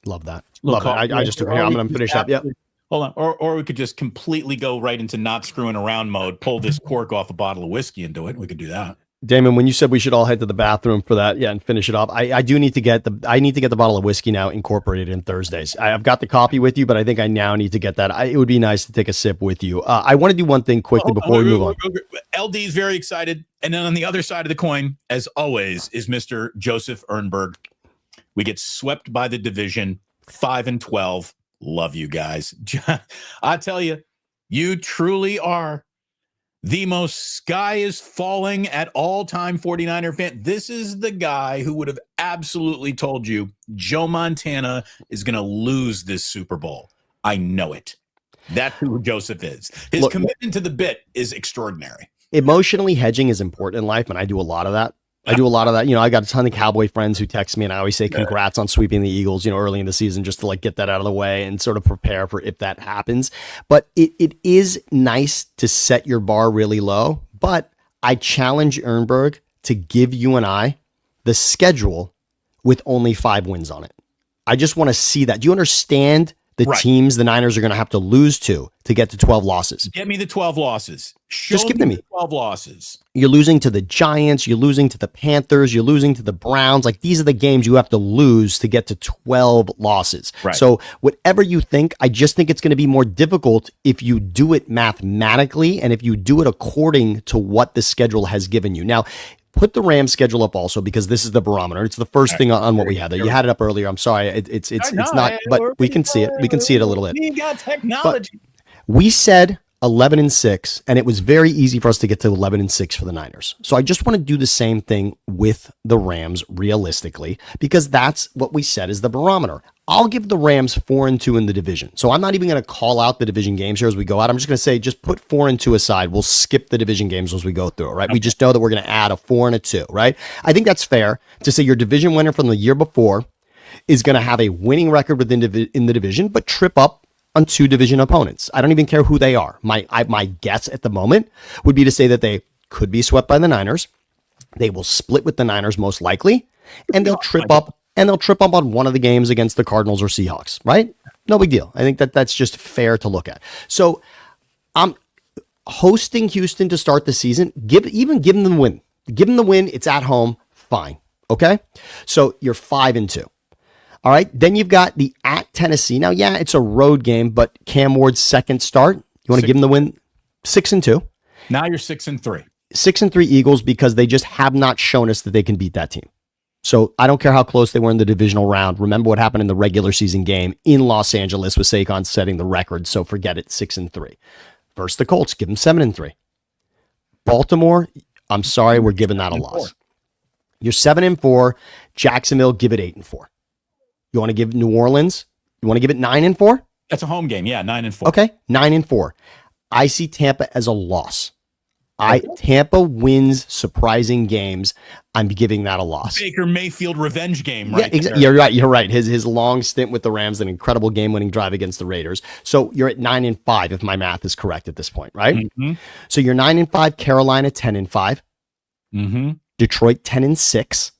Love that. Love it. I just took it. I'm going to finish up. Yep. Hold on. Or we could just completely go right into not screwing around mode, pull this cork off a bottle of whiskey and do it. We could do that. Damon, when you said we should all head to the bathroom for that, and finish it off, I do need to get the bottle of whiskey now incorporated in Thursdays. I've got the copy with you, but I think I now need to get that. It would be nice to take a sip with you. I want to do one thing quickly before we move on. LD is very excited. And then on the other side of the coin, as always, is Mr. Joseph Ehrenberg. We get swept by the division, 5-12. Love you guys. I tell you, you truly are the most sky is falling at all-time 49er fan. This is the guy who would have absolutely told you Joe Montana is going to lose this Super Bowl. I know it. That's who Joseph is. His commitment to the bit is extraordinary. Emotionally hedging is important in life, and I do a lot of that. I got a ton of Cowboy friends who text me, and I always say congrats on sweeping the Eagles, early in the season, just to get that out of the way and sort of prepare for if that happens. But it is nice to set your bar really low. But I challenge Ehrenberg to give you and I the schedule with only 5 wins on it. I just want to see that. Do you understand the teams the Niners are going to have to lose to get to 12 losses? Get me the 12 losses. Just give them me 12 losses. You're losing to the Giants. You're losing to the Panthers. You're losing to the Browns. These are the games you have to lose to get to 12 losses. Right. So whatever you think, I just think it's going to be more difficult if you do it mathematically and if you do it according to what the schedule has given you. Now, put the Rams schedule up also, because this is the barometer. It's the first thing on what we had there. You had it up earlier. I'm sorry. It's not, but we can see it. We can see it a little bit. We got technology. But we said 11-6, and it was very easy for us to get to 11-6 for the Niners. So I just want to do the same thing with the Rams realistically, because that's what we said is the barometer. I'll give the Rams 4-2 in the division. So I'm not even going to call out the division games here as we go out. I'm just going to say, just put 4-2 aside. We'll skip the division games as we go through it, right? Okay. We just know that we're going to add a 4-2, right? I think that's fair to say your division winner from the year before is going to have a winning record within in the division, but trip up on 2 division opponents. I don't even care who they are. My guess at the moment would be to say that they could be swept by the Niners. They will split with the Niners most likely, and they'll trip up on one of the games against the Cardinals or Seahawks, right? No big deal. I think that's just fair to look at. So I'm hosting Houston to start the season. Give them the win. Give them the win. It's at home. Fine. Okay. So you're 5-2. All right. Then you've got the at Tennessee. Now, yeah, it's a road game, but Cam Ward's second start. You want to give him the win? 6-2. Now you're 6-3. 6-3 Eagles, because they just have not shown us that they can beat that team. So I don't care how close they were in the divisional round. Remember what happened in the regular season game in Los Angeles with Saquon setting the record. So forget it. 6-3. Versus the Colts, give them 7-3. Baltimore, I'm sorry, we're giving that a loss. You're 7-4. Jacksonville, give it 8-4. You want to give New Orleans? You want to give it 9-4? That's a home game. Yeah, 9-4. Okay, 9-4. I see Tampa as a loss. Okay. Tampa wins surprising games. I'm giving that a loss. Baker Mayfield revenge game, Yeah, right? exactly. You're right. You're right. His long stint with the Rams, an incredible game-winning drive against the Raiders. So you're at 9-5 if my math is correct at this point, right? Mm-hmm. So you're 9-5. Carolina 10-5. Mm-hmm. Detroit 10-6.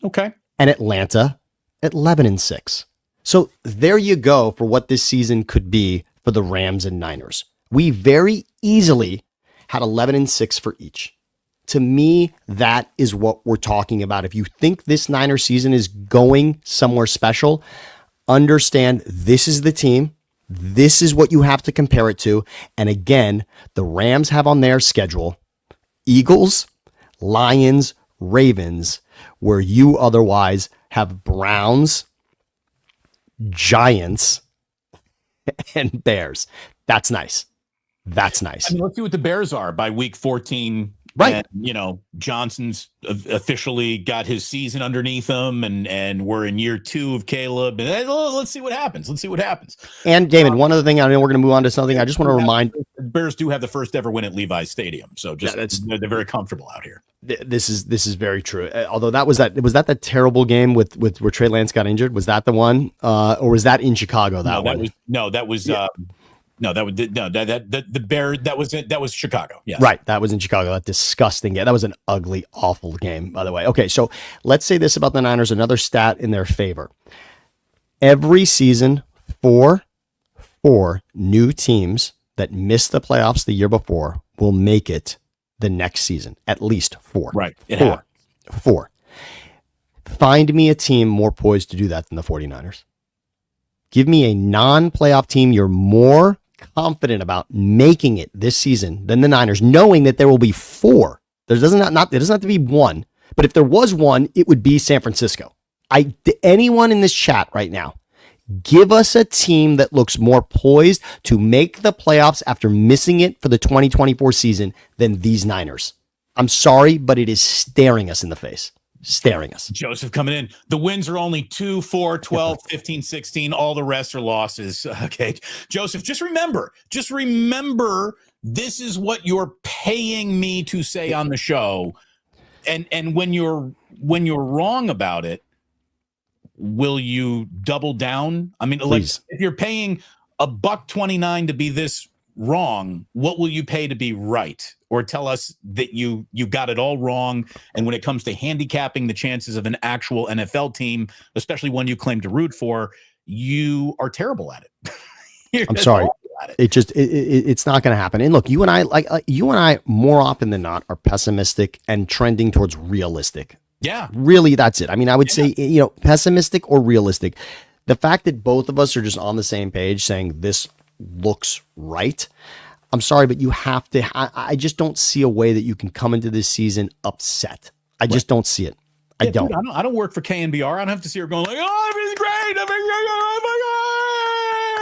Okay. And Atlanta at 11-6. So there you go for what this season could be for the Rams and Niners. We very easily had 11-6 for each. To me, that is what we're talking about. If you think this Niner season is going somewhere special, understand this is the team. This is what you have to compare it to. And again, the Rams have on their schedule Eagles, Lions, Ravens, where you otherwise have Browns, Giants, and Bears. That's nice. That's nice. I mean, let's see what the Bears are by week 14. Right. And, Johnson's officially got his season underneath him, and we're in year 2 of Caleb. And let's see what happens. And Damon, one other thing, I know we're going to move on to something. I just want to remind Bears do have the first ever win at Levi's Stadium, so they're very comfortable out here. This is very true. Although was that terrible game with where Trey Lance got injured? Was that the one, or was that in Chicago? That was Chicago. Yes. Right. That was in Chicago. That disgusting game. That was an ugly, awful game, by the way. Okay. So let's say this about the Niners, another stat in their favor. Every season, four new teams that missed the playoffs the year before will make it the next season. At least 4. Right. Four. Find me a team more poised to do that than the 49ers. Give me a non-playoff team you're more confident about making it this season than the Niners, knowing that there will be 4. There doesn't have to be 1, but if there was 1, it would be San Francisco. Anyone in this chat right now, give us a team that looks more poised to make the playoffs after missing it for the 2024 season than these Niners. I'm sorry, but it is staring us in the face. Staring us. Joseph coming in. The wins are only 2, 4, 12, 15, 16. All the rest are losses. Okay. Joseph, just remember, this is what you're paying me to say on the show. And when you're wrong about it, will you double down? I mean, Please. Like if you're paying $1.29 to be this wrong, what will you pay to be right? Or tell us that you got it all wrong. And when it comes to handicapping the chances of an actual NFL team, especially one you claim to root for, you are terrible at it. I'm sorry. It's not going to happen. And look, you and I more often than not are pessimistic and trending towards realistic. Yeah, really. That's it. I mean, I would say, pessimistic or realistic. The fact that both of us are just on the same page saying this looks right. I'm sorry, but you have to. I just don't see a way that you can come into this season upset. I just don't see it. I don't. Dude, I don't work for KNBR. I don't have to see her going like, "Oh, everything's great. Oh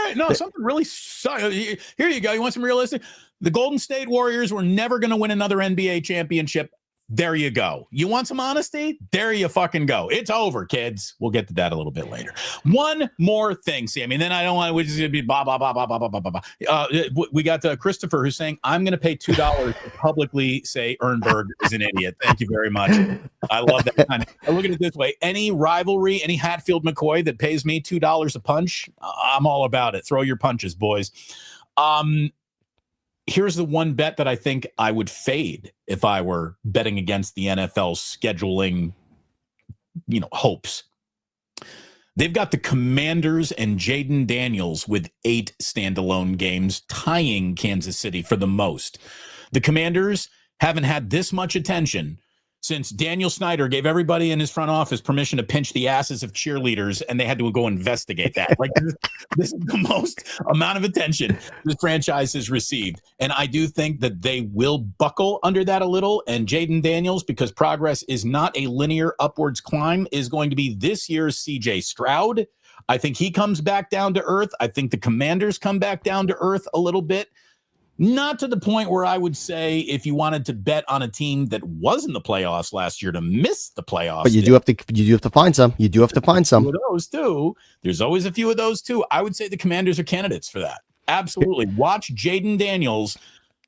my God." No, something really sucks. Here you go. You want some realistic? The Golden State Warriors were never going to win another NBA championship. There you go. You want some honesty? There you fucking go. It's over, kids. We'll get to that a little bit later. One more thing, Sammy. Then I don't want to just be blah, blah, blah, blah, blah, blah, blah, blah. We got Christopher who's saying, I'm going to pay $2 to publicly say Ernberg is an idiot. Thank you very much. I love that. I look at it this way. Any rivalry, any Hatfield McCoy that pays me $2 a punch, I'm all about it. Throw your punches, boys. Here's the one bet that I think I would fade if I were betting against the NFL scheduling, hopes. They've got the Commanders and Jaden Daniels with 8 standalone games, tying Kansas City for the most. The Commanders haven't had this much attention since Daniel Snyder gave everybody in his front office permission to pinch the asses of cheerleaders, and they had to go investigate that. Like this is the most amount of attention this franchise has received. And I do think that they will buckle under that a little. And Jaden Daniels, because progress is not a linear upwards climb, is going to be this year's CJ Stroud. I think he comes back down to earth. I think the Commanders come back down to earth a little bit. Not to the point where I would say if you wanted to bet on a team that was in the playoffs last year to miss the playoffs. But you do have to find some. You do have to find some. Of those too. There's always a few of those too. I would say the Commanders are candidates for that. Absolutely. Watch Jaden Daniels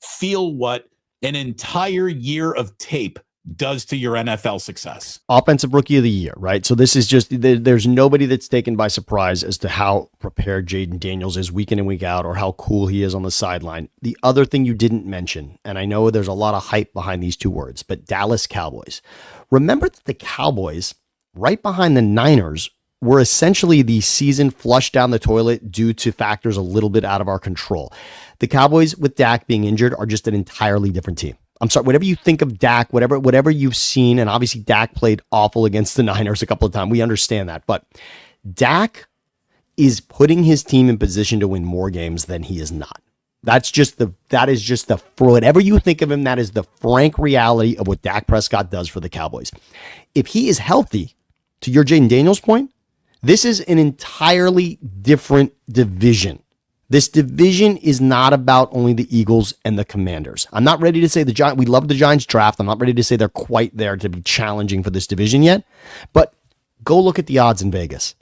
feel what an entire year of tape does to your NFL success. Offensive rookie of the year, right? So this is just, there's nobody that's taken by surprise as to how prepared Jaden Daniels is week in and week out, or how cool he is on the sideline. The other thing you didn't mention, and I know there's a lot of hype behind these two words, but Dallas Cowboys. Remember that the Cowboys, right behind the Niners, were essentially the season flushed down the toilet due to factors a little bit out of our control. The Cowboys, with Dak being injured, are just an entirely different team. I'm sorry, whatever you think of Dak, whatever you've seen, and obviously Dak played awful against the Niners a couple of times. We understand that. But Dak is putting his team in position to win more games than he is not. That is just the, for whatever you think of him, that is the frank reality of what Dak Prescott does for the Cowboys. If he is healthy, to your Jaden Daniels point, this is an entirely different division. This division is not about only the Eagles and the Commanders. I'm not ready to say the Giants. We love the Giants draft. I'm not ready to say they're quite there to be challenging for this division yet. But go look at the odds in Vegas.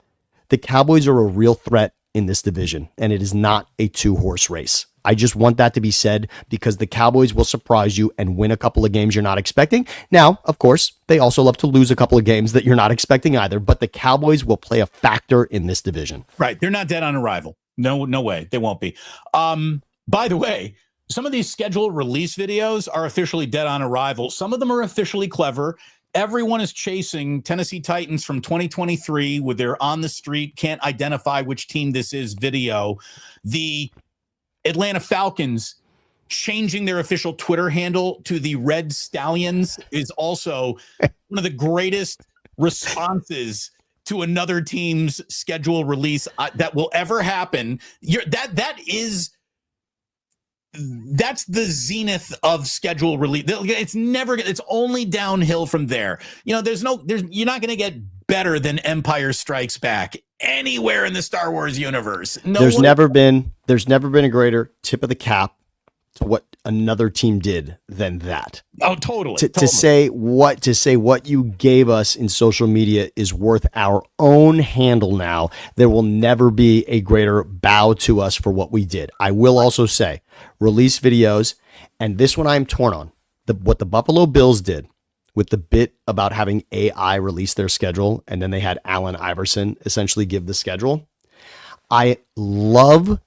The Cowboys are a real threat in this division, and it is not a two-horse race. I just want that to be said because the Cowboys will surprise you and win a couple of games you're not expecting. Now, of course, they also love to lose a couple of games that you're not expecting either, but the Cowboys will play a factor in this division. Right. They're not dead on arrival. No way. They won't be. By the way, some of these scheduled release videos are officially dead on arrival. Some of them are officially clever. Everyone is chasing Tennessee Titans from 2023 with their on the street, can't identify which team this is video. The Atlanta Falcons changing their official Twitter handle to the Red Stallions is also one of the greatest responses to another team's schedule release that will ever happen. That's the zenith of schedule release. It's only downhill from there. You're not going to get better than Empire Strikes Back anywhere in the Star Wars universe. There's never been a greater tip of the cap to what another team did than that. Oh, totally. To say what you gave us in social media is worth our own handle now. There will never be a greater bow to us for what we did. I will also say release videos, and this one I'm torn on. What the Buffalo Bills did with the bit about having AI release their schedule, and then they had Allen Iverson essentially give the schedule. I love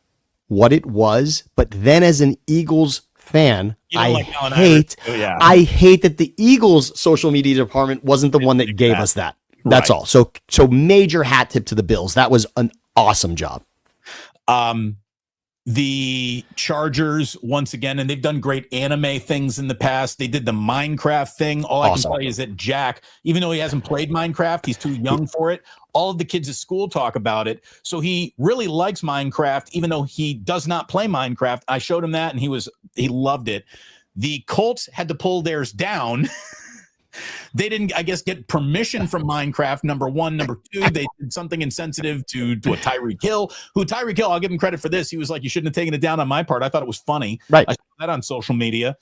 what it was, but then as an Eagles fan, I hate that the Eagles social media department wasn't the one that gave us that. That's all. So major hat tip to the Bills. That was an awesome job. The Chargers, once again, and they've done great anime things in the past. They did the Minecraft thing. All I can tell you is that Jack, even though he hasn't played Minecraft, he's too young for it. All of the kids at school talk about it. So he really likes Minecraft, even though he does not play Minecraft. I showed him that, and he loved it. The Colts had to pull theirs down. They didn't, I guess, get permission from Minecraft, number one. Number two, they did something insensitive to a Tyreek Hill, I'll give him credit for this. He was like, you shouldn't have taken it down on my part. I thought it was funny. Right. I saw that on social media.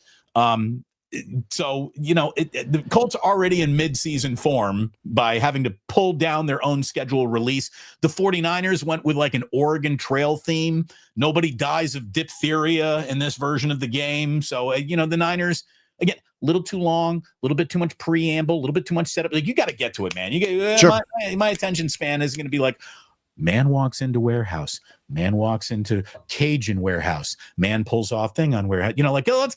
So, the Colts are already in mid-season form by having to pull down their own schedule release. The 49ers went with like an Oregon Trail theme. Nobody dies of diphtheria in this version of the game. So, the Niners, again, a little too long, a little bit too much preamble, a little bit too much setup. Like, you got to get to it, man. Sure. My attention span is going to be like, man walks into warehouse, man walks into Cajun warehouse, man pulls off thing on warehouse. Let's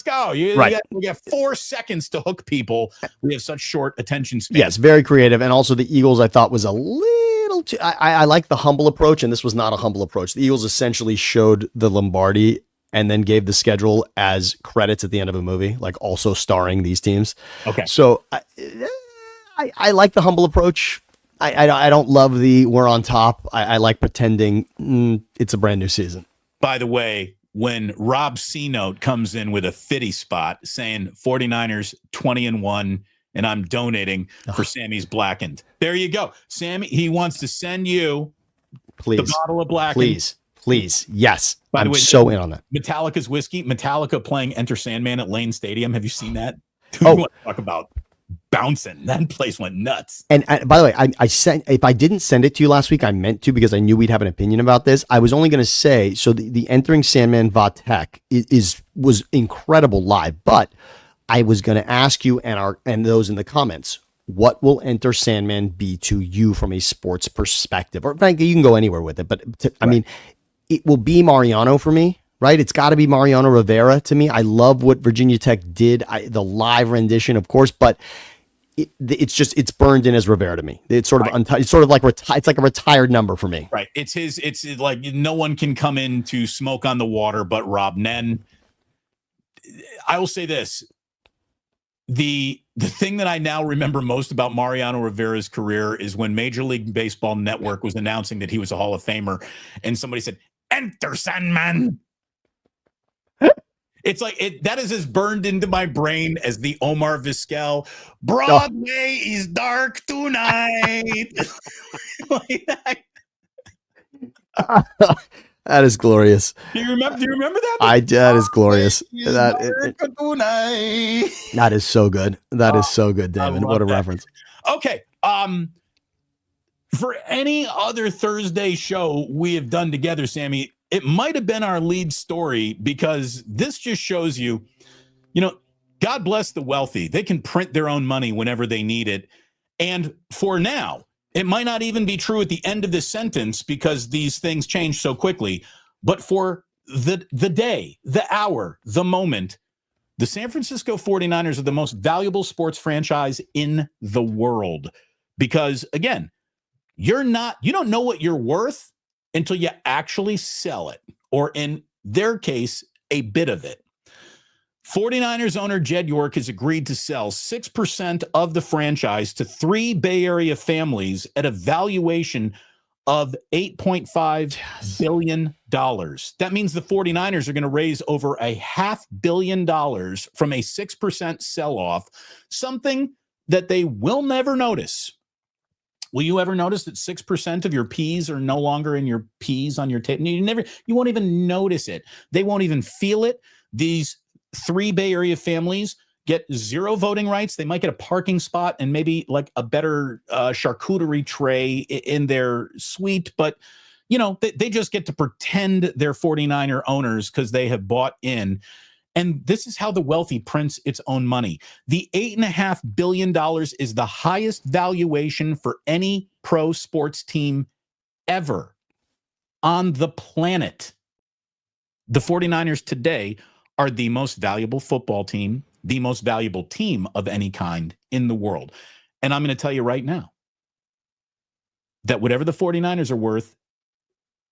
go. We got 4 seconds to hook people. We have such short attention span. Yes, very creative. And also the Eagles, I thought, was a little too. I like the humble approach, and this was not a humble approach. The Eagles essentially showed the Lombardi and then gave the schedule as credits at the end of a movie, like also starring these teams. Okay. So I like the humble approach. I don't love the we're on top. I like pretending it's a brand new season. By the way, when Rob C-Note comes in with a fitty spot saying 49ers 20-1, and I'm donating for Sammy's Blackened. There you go. Sammy, he wants to send you the bottle of Blackened. Please. Yes. By the I'm way, so in on that. Metallica's whiskey. Metallica playing Enter Sandman at Lane Stadium. Have you seen that? Dude, Oh. you want to talk about bouncing? That place went nuts. And by the way, I sent, if I didn't send it to you last week, I meant to because I knew we'd have an opinion about this. I was only going to say, so the Entering Sandman Vatek was incredible live, but I was going to ask you and those in the comments, what will Enter Sandman be to you from a sports perspective? Or frankly, you can go anywhere with it, but I mean, it will be Mariano for me. Right, it's got to be Mariano Rivera to me. I love what Virginia Tech did, the live rendition, of course, but it's burned in as Rivera to me. It's sort of it's sort of like it's like a retired number for me. Right, it's like no one can come in to smoke on the water but Rob Nen. I will say this: the thing that I now remember most about Mariano Rivera's career is when Major League Baseball Network was announcing that he was a Hall of Famer, and somebody said, "Enter Sandman." It's like that is as burned into my brain as the Omar Vizquel Broadway is dark tonight. Like that is glorious. Do you remember that? That is glorious. Tonight. That is so good. That is so good, Damon. What a reference. Okay. For any other Thursday show we have done together, Sammy, it might have been our lead story because this just shows you, God bless the wealthy. They can print their own money whenever they need it. And for now, it might not even be true at the end of this sentence because these things change so quickly. But for the day, the hour, the moment, the San Francisco 49ers are the most valuable sports franchise in the world. Because again, you don't know what you're worth until you actually sell it, or in their case, a bit of it. 49ers owner Jed York has agreed to sell 6% of the franchise to 3 Bay Area families at a valuation of $8.5 billion. That means the 49ers are going to raise over $500 million from a 6% sell-off, something that they will never notice. Will you ever notice that 6% of your peas are no longer in your peas on your table? You won't even notice it. They won't even feel it. These 3 Bay Area families get 0 voting rights. They might get a parking spot and maybe like a better charcuterie tray in their suite, but they just get to pretend they're 49er owners because they have bought in. And this is how the wealthy prints its own money. The $8.5 billion is the highest valuation for any pro sports team ever on the planet. The 49ers today are the most valuable football team, the most valuable team of any kind in the world. And I'm going to tell you right now that whatever the 49ers are worth,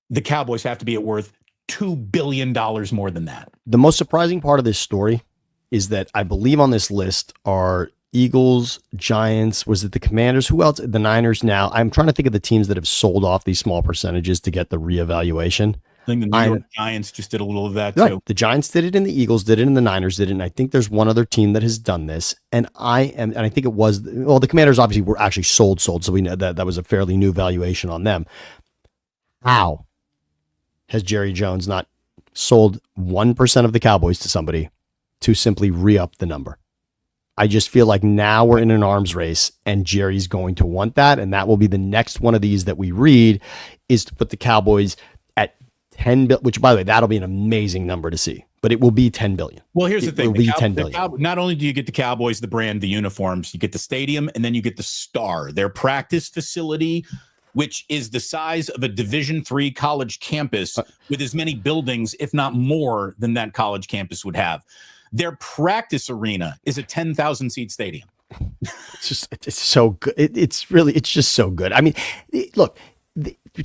the Cowboys have to be at worth $2 billion more than that. The most surprising part of this story is that I believe on this list are Eagles, Giants, was it the Commanders? Who else? The Niners now. I'm trying to think of the teams that have sold off these small percentages to get the reevaluation. I think the New York Giants just did a little of that right. too. The Giants did it, and the Eagles did it, and the Niners did it, and I think there's one other team that has done this. And I think it was, the Commanders obviously were actually sold, so we know that was a fairly new valuation on them. How has Jerry Jones not sold 1% of the Cowboys to somebody to simply re-up the number? I just feel like now we're in an arms race and Jerry's going to want that. And that will be the next one of these that we read, is to put the Cowboys at 10 billion, which by the way, that'll be an amazing number to see, but it will be 10 billion. Well, here's the thing. It will be 10 billion. Not only do you get the Cowboys, the brand, the uniforms, you get the stadium, and then you get the Star, their practice facility, which is the size of a Division III college campus with as many buildings, if not more, than that college campus would have. Their practice arena is a 10,000 seat stadium. It's so good. It's just so good. I mean, look,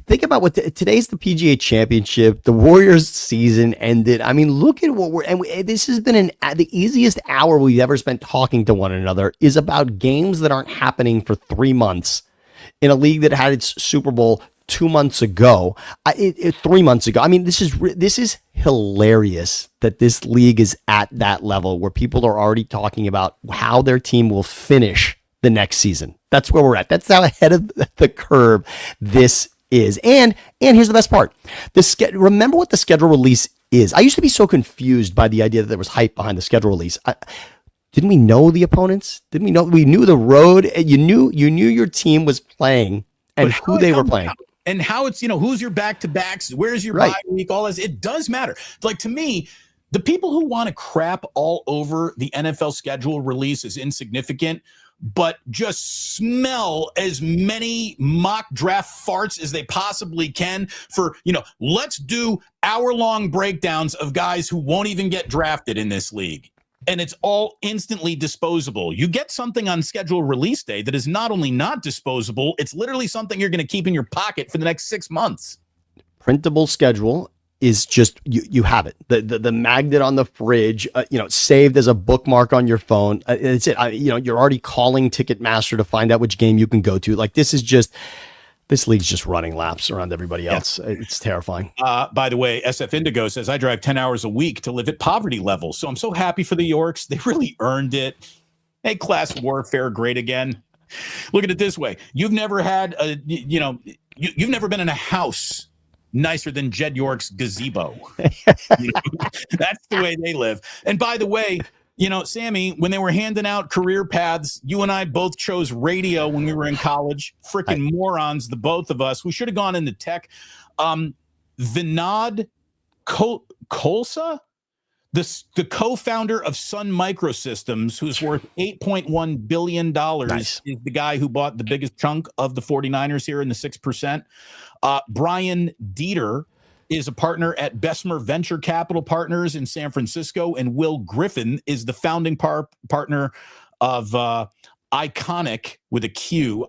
think about today's the PGA Championship. The Warriors season ended. I mean, look at this has been the easiest hour we've ever spent talking to one another is about games that aren't happening for 3 months in a league that had its Super Bowl 2 months ago, 3 months ago. I mean, this is hilarious that this league is at that level where people are already talking about how their team will finish the next season. That's where we're at. That's how ahead of the curve this is. And here's the best part. Remember what the schedule release is. I used to be so confused by the idea that there was hype behind the schedule release. Didn't we know the opponents? Didn't we know? We knew the road. You knew your team was playing and who they were playing. And how it's, who's your back-to-backs, where's your bye week, all this. It does matter. Like, to me, the people who want to crap all over the NFL schedule release is insignificant, but just smell as many mock draft farts as they possibly can for, let's do hour-long breakdowns of guys who won't even get drafted in this league. And it's all instantly disposable. You get something on schedule release day that is not only not disposable, it's literally something you're going to keep in your pocket for the next 6 months. Printable schedule is just, you have it. The magnet on the fridge, saved as a bookmark on your phone. It's it. You're already calling Ticketmaster to find out which game you can go to. Like, this league's just running laps around everybody else. Yeah. It's terrifying. By the way, SF Indigo says, I drive 10 hours a week to live at poverty level. So I'm so happy for the Yorks. They really earned it. Hey, class warfare, great again. Look at it this way. You've never had you've never been in a house nicer than Jed York's gazebo. That's the way they live. And by the way, Sammy, when they were handing out career paths, you and I both chose radio when we were in college. Freaking morons, the both of us. We should have gone into tech. Vinod Kholsa, the co-founder of Sun Microsystems, who's worth $8.1 billion, is the guy who bought the biggest chunk of the 49ers here in the 6%. Brian Dieter is a partner at Bessemer Venture Capital Partners in San Francisco, and Will Griffin is the founding partner of Iconic with a Q,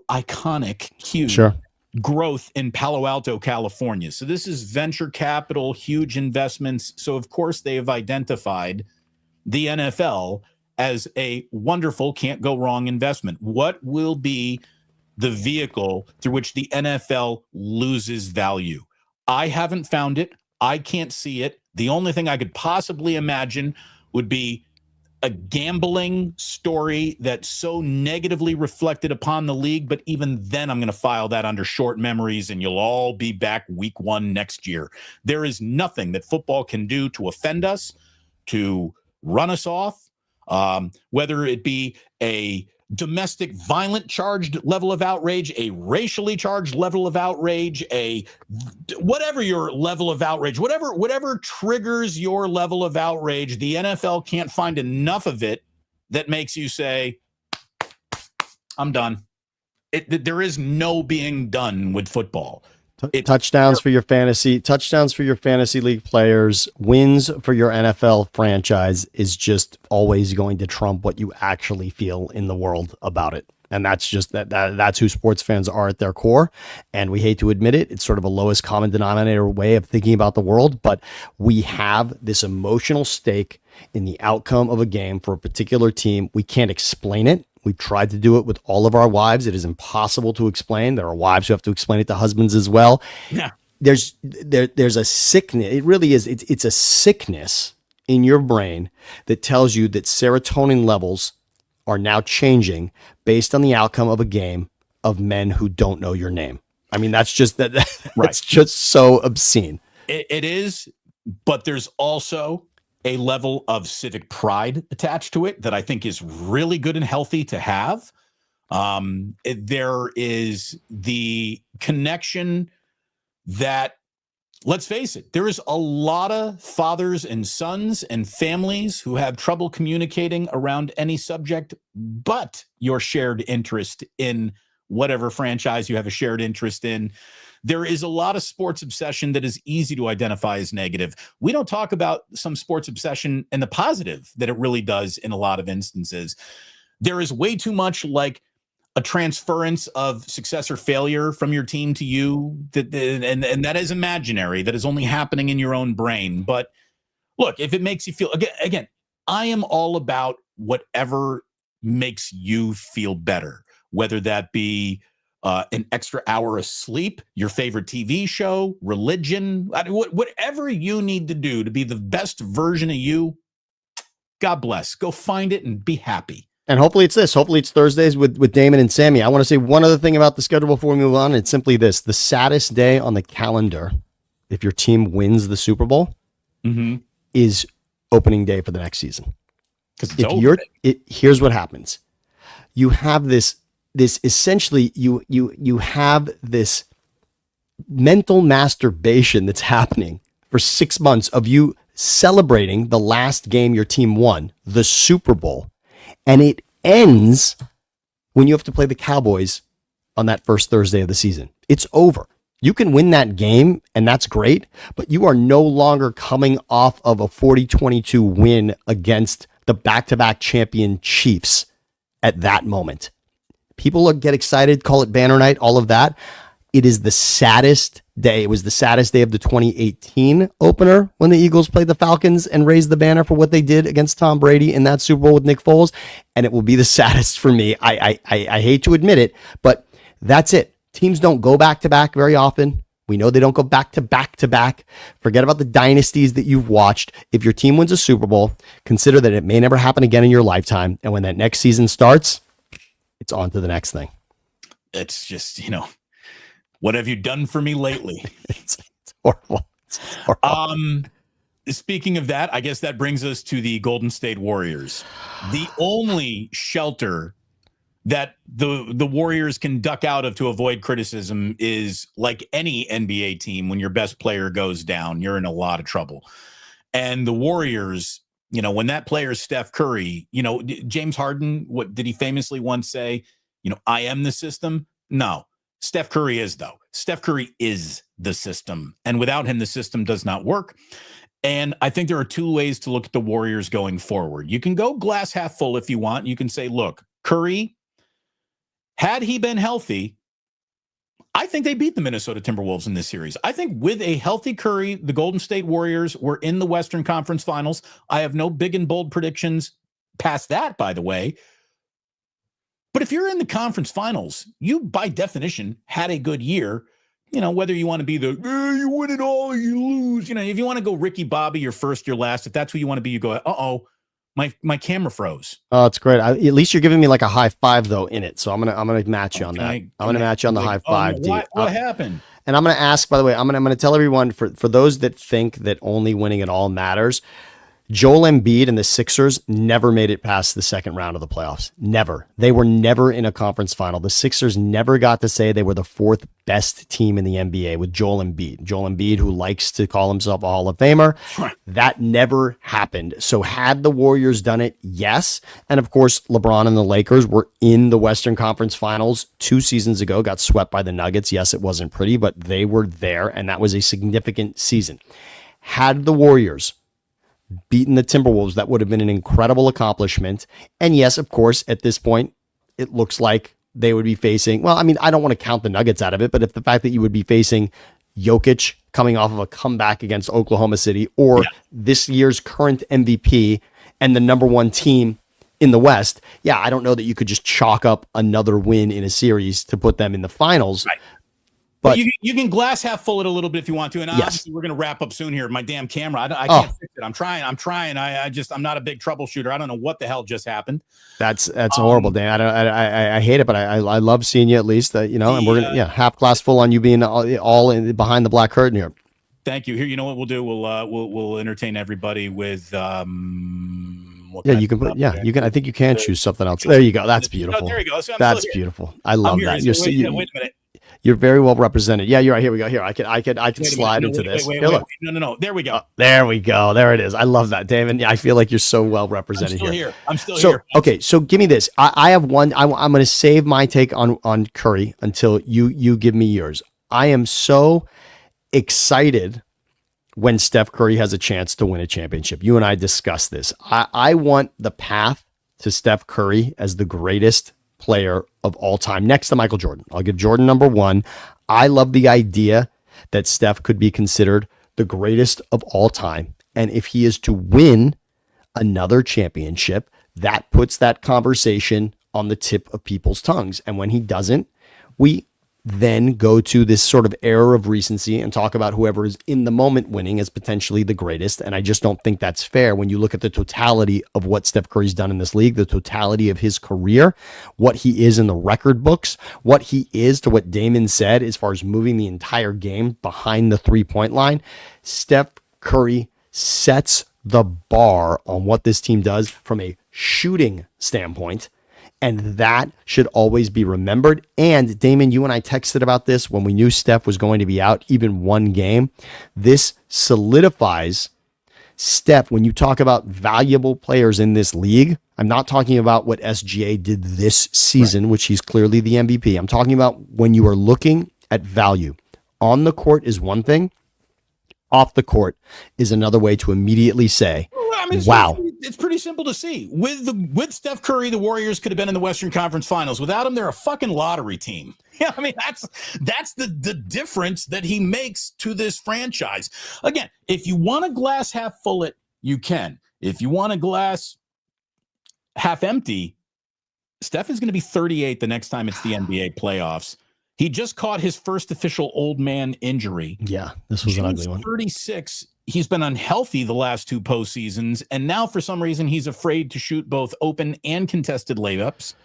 sure, Growth in Palo Alto, California. So this is venture capital, huge investments. So of course they have identified the NFL as a wonderful, can't go wrong investment. What will be the vehicle through which the NFL loses value? I haven't found it. I can't see it. The only thing I could possibly imagine would be a gambling story that so negatively reflected upon the league. But even then, I'm going to file that under short memories, and you'll all be back week 1 next year. There is nothing that football can do to offend us, to run us off, whether it be a domestic violent charged level of outrage, a racially charged level of outrage, whatever your level of outrage, whatever triggers your level of outrage, the NFL can't find enough of it that makes you say, I'm done. There is no being done with football. Touchdowns for your fantasy league players, wins for your NFL franchise is just always going to trump what you actually feel in the world about it. And that's just that's who sports fans are at their core. And we hate to admit it. It's sort of a lowest common denominator way of thinking about the world, but we have this emotional stake in the outcome of a game for a particular team. We can't explain it. We've tried to do it with all of our wives. It is impossible to explain. There are wives who have to explain it to husbands as well. Yeah. There's a sickness. It really is. It's a sickness in your brain that tells you that serotonin levels are now changing based on the outcome of a game of men who don't know your name. I mean, that's just that's just so obscene. It is, but there's also a level of civic pride attached to it that I think is really good and healthy to have. There is the connection that, let's face it, there is a lot of fathers and sons and families who have trouble communicating around any subject but your shared interest in whatever franchise you have a shared interest in. There is a lot of sports obsession that is easy to identify as negative. We don't talk about some sports obsession and the positive that it really does in a lot of instances. There is way too much like a transference of success or failure from your team to you, and that is imaginary. That is only happening in your own brain. But look, if it makes you feel, again, I am all about whatever makes you feel better, whether that be an extra hour of sleep, your favorite TV show, religion, whatever you need to do to be the best version of you. God bless. Go find it and be happy. And hopefully it's this. Hopefully it's Thursdays with Damon and Sammy. I want to say one other thing about the schedule before we move on. It's simply this. The saddest day on the calendar, if your team wins the Super Bowl, is opening day for the next season. Here's what happens. You have this essentially, you have this mental masturbation that's happening for 6 months of you celebrating the last game your team won, the Super Bowl. And it ends when you have to play the Cowboys on that first Thursday of the season. It's over. You can win that game, and that's great, but you are no longer coming off of a 40-22 win against the back-to-back champion Chiefs at that moment. People get excited, call it banner night, all of that. It is the saddest day. It was the saddest day of the 2018 opener when the Eagles played the Falcons and raised the banner for what they did against Tom Brady in that Super Bowl with Nick Foles. And it will be the saddest for me. I hate to admit it, but that's it. Teams don't go back to back very often. We know they don't go back to back to back. Forget about the dynasties that you've watched. If your team wins a Super Bowl, consider that it may never happen again in your lifetime. And when that next season starts, it's on to the next thing. It's just, what have you done for me lately? It's horrible. It's horrible. Speaking of that, I guess that brings us to the Golden State Warriors. The only shelter that the Warriors can duck out of to avoid criticism is, like any NBA team, when your best player goes down, you're in a lot of trouble. And the Warriors, when that player is Steph Curry, James Harden, what did he famously once say? I am the system. No. Steph Curry is, though. Steph Curry is the system. And without him, the system does not work. And I think there are two ways to look at the Warriors going forward. You can go glass half full if you want. You can say, look, Curry, had he been healthy, I think they beat the Minnesota Timberwolves in this series. I think with a healthy Curry, the Golden State Warriors were in the Western Conference Finals. I have no big and bold predictions past that, by the way. But if you're in the conference finals, you, by definition, had a good year. Whether you want to be you win it all or you lose. If you want to go Ricky Bobby, your first, your last, if that's who you want to be, you go, my camera froze. Oh, it's great. At least you're giving me like a high five, though, in it. So I'm gonna match you on that. I'm gonna match you on the high five. What happened? And I'm gonna ask, by the way, I'm gonna tell everyone, for those that think that only winning it all matters, Joel Embiid and the Sixers never made it past the second round of the playoffs. Never. They were never in a conference final. The Sixers never got to say they were the fourth best team in the NBA with Joel Embiid. Joel Embiid, who likes to call himself a Hall of Famer. That never happened. So had the Warriors done it? Yes. And of course, LeBron and the Lakers were in the Western Conference Finals 2 seasons ago, got swept by the Nuggets. Yes, it wasn't pretty, but they were there, and that was a significant season. Had the Warriors beaten the Timberwolves, that would have been an incredible accomplishment. And yes, of course, at this point, it looks like they would be facing, I don't want to count the Nuggets out of it, but if the fact that you would be facing Jokic coming off of a comeback against Oklahoma City, or this year's current MVP and the number one team in the West, I don't know that you could just chalk up another win in a series to put them in the finals. Right. But you can glass half full it a little bit if you want to. And obviously we're going to wrap up soon here. My damn camera. I can't fix it. I'm trying. I'm not a big troubleshooter. I don't know what the hell just happened. That's horrible, Dan. I hate it, but I love seeing you at least, and we're going to, half glass full on you being all in behind the black curtain here. Thank you. Here, you know what we'll do? We'll entertain everybody with, you can put, you can, I think you can choose something else. There you go. That's beautiful. There you go. So that's beautiful. I love that. Wait a minute. You're very well represented. Yeah, you're right. Here we go. Here, I can slide into this. Wait, no. There we go. There we go. There it is. I love that, Damon. Yeah, I feel like you're so well represented here. I'm still here. Okay, so give me this. I have one. I'm going to save my take on Curry until you give me yours. I am so excited when Steph Curry has a chance to win a championship. You and I discussed this. I want the path to Steph Curry as the greatest player of all time, next to Michael Jordan. I'll give Jordan number one. I love the idea that Steph could be considered the greatest of all time. And if he is to win another championship, that puts that conversation on the tip of people's tongues. And when he doesn't, we then go to this sort of era of recency and talk about whoever is in the moment winning as potentially the greatest. And I just don't think that's fair when you look at the totality of what Steph Curry's done in this league, the totality of his career, what he is in the record books, what he is to what Damon said as far as moving the entire game behind the 3-point line. Steph Curry sets the bar on what this team does from a shooting standpoint. And that should always be remembered. And Damon, you and I texted about this when we knew Steph was going to be out even one game. This solidifies Steph. When you talk about valuable players in this league, I'm not talking about what SGA did this season, which he's clearly the MVP. I'm talking about when you are looking at value. On the court is one thing. Off the court is another way to immediately say, wow. It's pretty simple to see. With Steph Curry, the Warriors could have been in the Western Conference Finals. Without him, they're a fucking lottery team. Yeah, I mean, that's the difference that he makes to this franchise. Again, if you want a glass half full, you can. If you want a glass half empty, Steph is going to be 38 the next time it's the NBA playoffs. He just caught his first official old man injury. Yeah, this was an ugly one. 36. He's been unhealthy the last two postseasons, and now for some reason he's afraid to shoot both open and contested layups.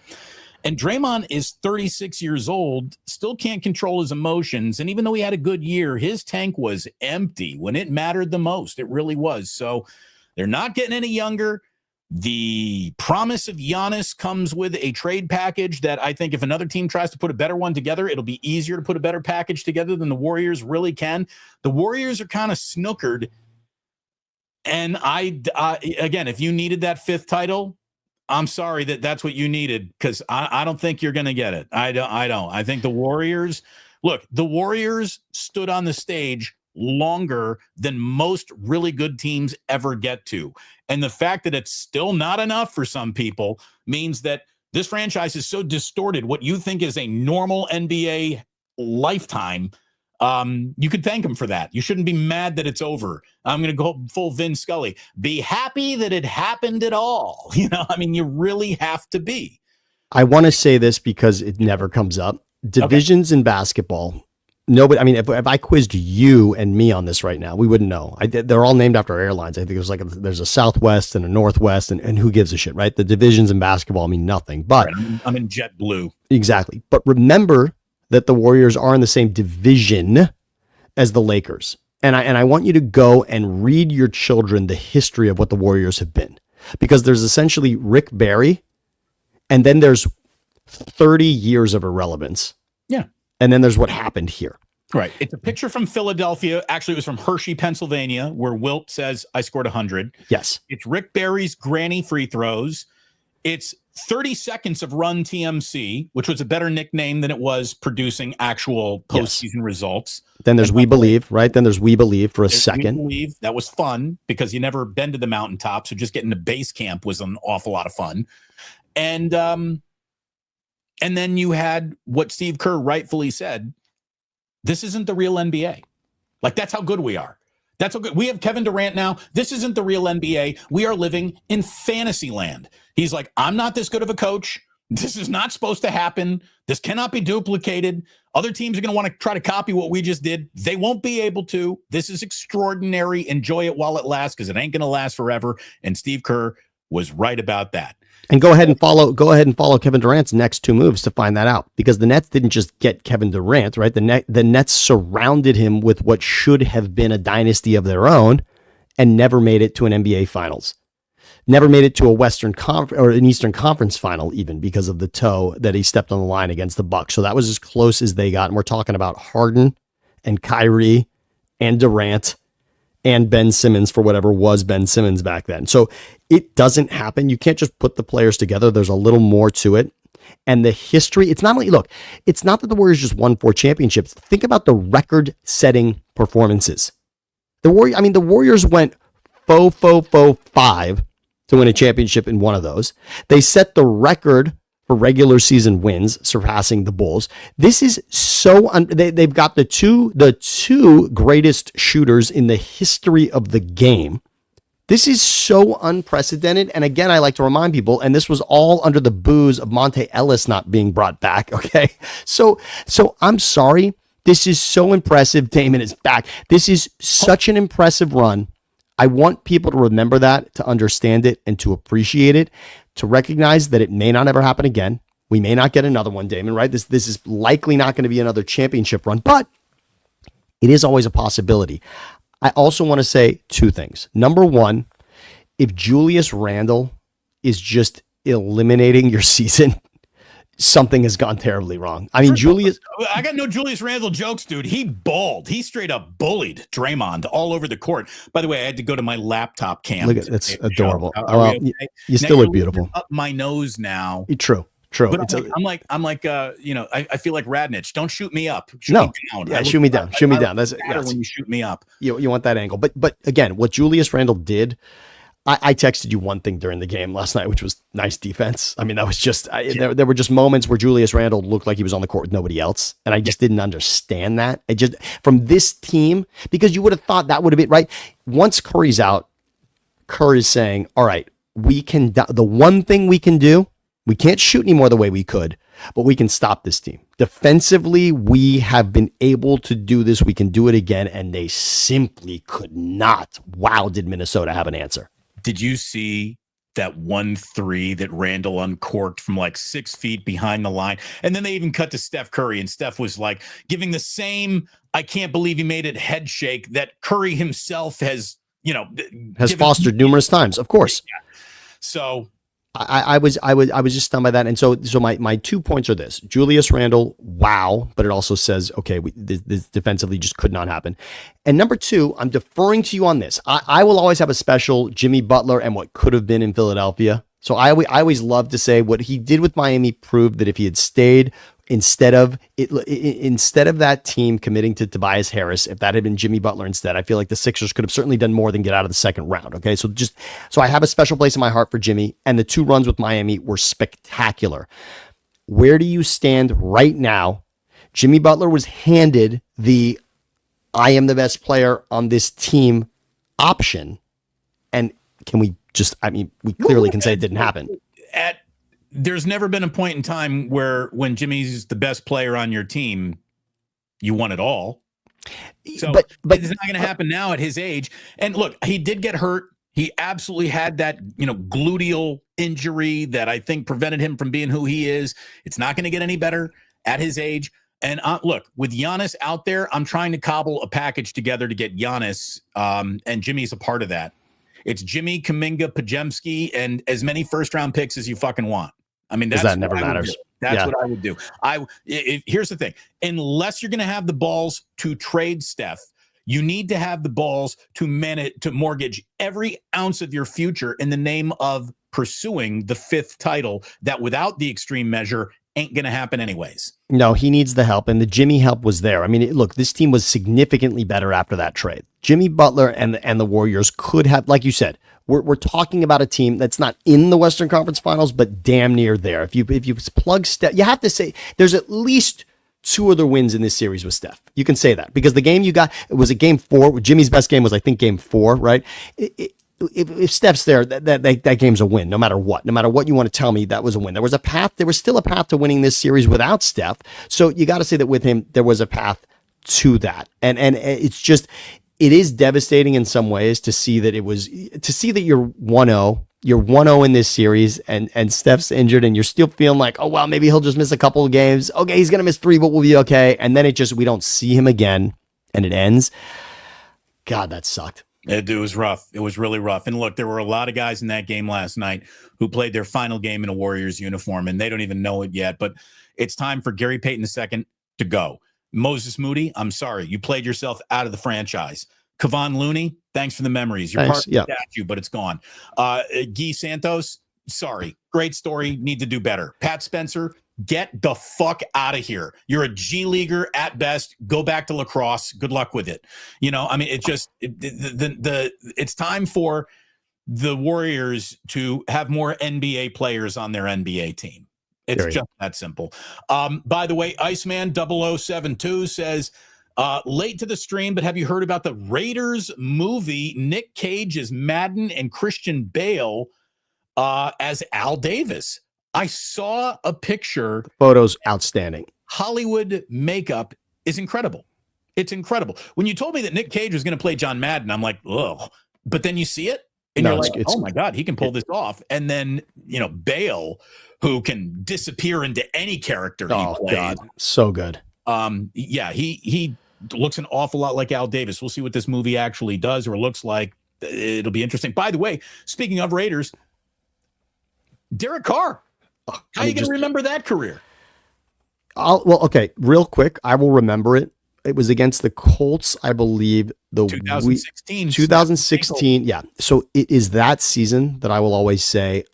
And Draymond is 36 years old, still can't control his emotions, and even though he had a good year, his tank was empty when it mattered the most. It really was. So they're not getting any younger. The promise of Giannis comes with a trade package that I think if another team tries to put a better one together, it'll be easier to put a better package together than the Warriors really can. The Warriors are kind of snookered. And again, if you needed that fifth title, I'm sorry that's what you needed, because I don't think you're going to get it. I don't. I think the Warriors stood on the stage longer than most really good teams ever get to. And the fact that it's still not enough for some people means that this franchise is so distorted. What you think is a normal NBA lifetime, you could thank him for that. You shouldn't be mad that it's over. I'm going to go full Vin Scully. Be happy that it happened at all. I mean, you really have to be. I want to say this because it never comes up. Divisions in basketball. Nobody. I mean, if I quizzed you and me on this right now, we wouldn't know. They're all named after airlines. I think it was like there's a Southwest and a Northwest, and who gives a shit, right? The divisions in basketball mean nothing. But right, I'm in JetBlue. Exactly. But remember that the Warriors are in the same division as the Lakers, and I want you to go and read your children the history of what the Warriors have been, because there's essentially Rick Barry, and then there's 30 years of irrelevance. Yeah. And then there's what happened here. Right. It's a picture from Philadelphia. Actually, it was from Hershey, Pennsylvania, where Wilt says, I scored 100. Yes. It's Rick Barry's granny free throws. It's 30 seconds of Run TMC, which was a better nickname than it was producing actual postseason results. Then there's We Believe, right? Then there's We Believe for a second. We Believe. That was fun because you never been to the mountaintop, so just getting to base camp was an awful lot of fun. And then you had what Steve Kerr rightfully said, this isn't the real NBA. Like, that's how good we are. That's how good. We have Kevin Durant now. This isn't the real NBA. We are living in fantasy land. He's like, I'm not this good of a coach. This is not supposed to happen. This cannot be duplicated. Other teams are going to want to try to copy what we just did. They won't be able to. This is extraordinary. Enjoy it while it lasts, because it ain't going to last forever. And Steve Kerr was right about that. And go ahead and follow Kevin Durant's next two moves to find that out, because the Nets didn't just get Kevin Durant, right? The Nets surrounded him with what should have been a dynasty of their own and never made it to an NBA Finals. Never made it to a Western Conference or an Eastern Conference final, even because of the toe that he stepped on the line against the Bucks. So that was as close as they got. And we're talking about Harden and Kyrie and Durant and Ben Simmons for whatever was Ben Simmons back then. So it doesn't happen. You can't just put the players together. There's a little more to it. And the history, it's not like, look, it's not that the Warriors just won 4 championships. Think about the record-setting performances. The Warriors went 5 to win a championship in one of those. They set the record for regular season wins, surpassing the Bulls. This is so they've got the two greatest shooters in the history of the game This is so unprecedented. And again, I like to remind people, and this was all under the booze of Monte Ellis not being brought back. Okay. So I'm sorry. This is so impressive. Damon is back. This is such an impressive run. I want people to remember that, to understand it, and to appreciate it, to recognize that it may not ever happen again. We may not get another one, Damon, right? This is likely not going to be another championship run, but it is always a possibility. I also want to say two things. Number one, if Julius Randle is just eliminating your season, something has gone terribly wrong. I mean, I got no Julius Randle jokes, dude. He balled. He straight up bullied Draymond all over the court. By the way, I had to go to my laptop cam. Look at that's adorable. Well, okay? You still look beautiful. Up my nose now. True. But I'm like, I feel like Radnich. Don't shoot me up. Shoot me down. Yeah, shoot me down. Shoot me down. That's when you shoot me up. You want that angle. But again, what Julius Randle did, I texted you one thing during the game last night, which was nice defense. I mean, that was just there were just moments where Julius Randle looked like he was on the court with nobody else, and I just didn't understand that. It just from this team, because you would have thought that would have been right. Once Curry's out, Kerr is saying, "All right, we can. The one thing we can do, we can't shoot anymore the way we could, but we can stop this team defensively. We have been able to do this. We can do it again, and they simply could not. Wow, did Minnesota have an answer?" Did you see that 1-3 that Randall uncorked from like 6 feet behind the line? And then they even cut to Steph Curry, and Steph was like giving the same, I can't believe he made it head shake that Curry himself has fostered numerous times, of course. Yeah. So I was just stunned by that. And so my 2 points are this: Julius Randle, wow, but it also says, okay, this defensively just could not happen. And number two, I'm deferring to you on this. I will always have a special Jimmy Butler and what could have been in Philadelphia. So I always love to say what he did with Miami proved that if he had stayed, instead of that team committing to Tobias Harris, if that had been Jimmy Butler instead, I feel like the Sixers could have certainly done more than get out of the second round. Okay. So I have a special place in my heart for Jimmy, and the 2 runs with Miami were spectacular. Where do you stand right now? Jimmy Butler was handed the I am the best player on this team option. And can we we clearly can say it didn't happen. There's never been a point in time when Jimmy's the best player on your team, you won it all. So but it's not going to happen now at his age. And look, he did get hurt. He absolutely had that, gluteal injury that I think prevented him from being who he is. It's not going to get any better at his age. And look, with Giannis out there, I'm trying to cobble a package together to get Giannis, and Jimmy's a part of that. It's Jimmy, Kuminga, Pajemski, and as many first-round picks as you fucking want. I mean, that never matters. That's what I would do. Here's the thing. Unless you're going to have the balls to trade Steph, you need to have the balls to mortgage every ounce of your future in the name of pursuing the 5th title that without the extreme measure ain't going to happen anyways. No, he needs the help, and the Jimmy help was there. I mean, look, this team was significantly better after that trade. Jimmy Butler and the Warriors could have, like you said, we're talking about a team that's not in the Western Conference Finals, but damn near there. If you plug Steph, you have to say there's at least 2 other wins in this series with Steph. You can say that because the game you got, it was a game 4. Jimmy's best game was, I think, game 4, right? If Steph's there, that game's a win, no matter what. No matter what you want to tell me, that was a win. There was still a path to winning this series without Steph. So you got to say that with him, there was a path to that. And it's just, it is devastating in some ways to see that you're 1-0. You're 1-0 in this series, and Steph's injured, and you're still feeling like, oh, well, maybe he'll just miss a couple of games. Okay, he's going to miss 3, but we'll be okay. And then we don't see him again, and it ends. God, that sucked. It was rough. It was really rough. And look, there were a lot of guys in that game last night who played their final game in a Warriors uniform, and they don't even know it yet. But it's time for Gary Payton II to go. Moses Moody, I'm sorry. You played yourself out of the franchise. Kevon Looney, thanks for the memories. You're part of the statue, but it's gone. Guy Santos, sorry. Great story. Need to do better. Pat Spencer, get the fuck out of here. You're a G leaguer at best. Go back to lacrosse. Good luck with it. I mean, it's time for the Warriors to have more NBA players on their NBA team. It's just that simple. By the way, Iceman 0072 says, Late to the stream, but have you heard about the Raiders movie? Nick Cage as Madden and Christian Bale as Al Davis. I saw a picture. Photos outstanding. Hollywood makeup is incredible. It's incredible. When you told me that Nick Cage was going to play John Madden, I'm like, ugh. But then you see it, and you're like, oh my God, he can pull this off. And then, Bale, who can disappear into any character he plays. God, so good. Yeah, he looks an awful lot like Al Davis. We'll see what this movie actually does or looks like. It'll be interesting. By the way, speaking of Raiders, Derek Carr. How are you going to remember that career? Okay, real quick, I will remember it. It was against the Colts, I believe. 2016. 2016, yeah. So it is that season that I will always say,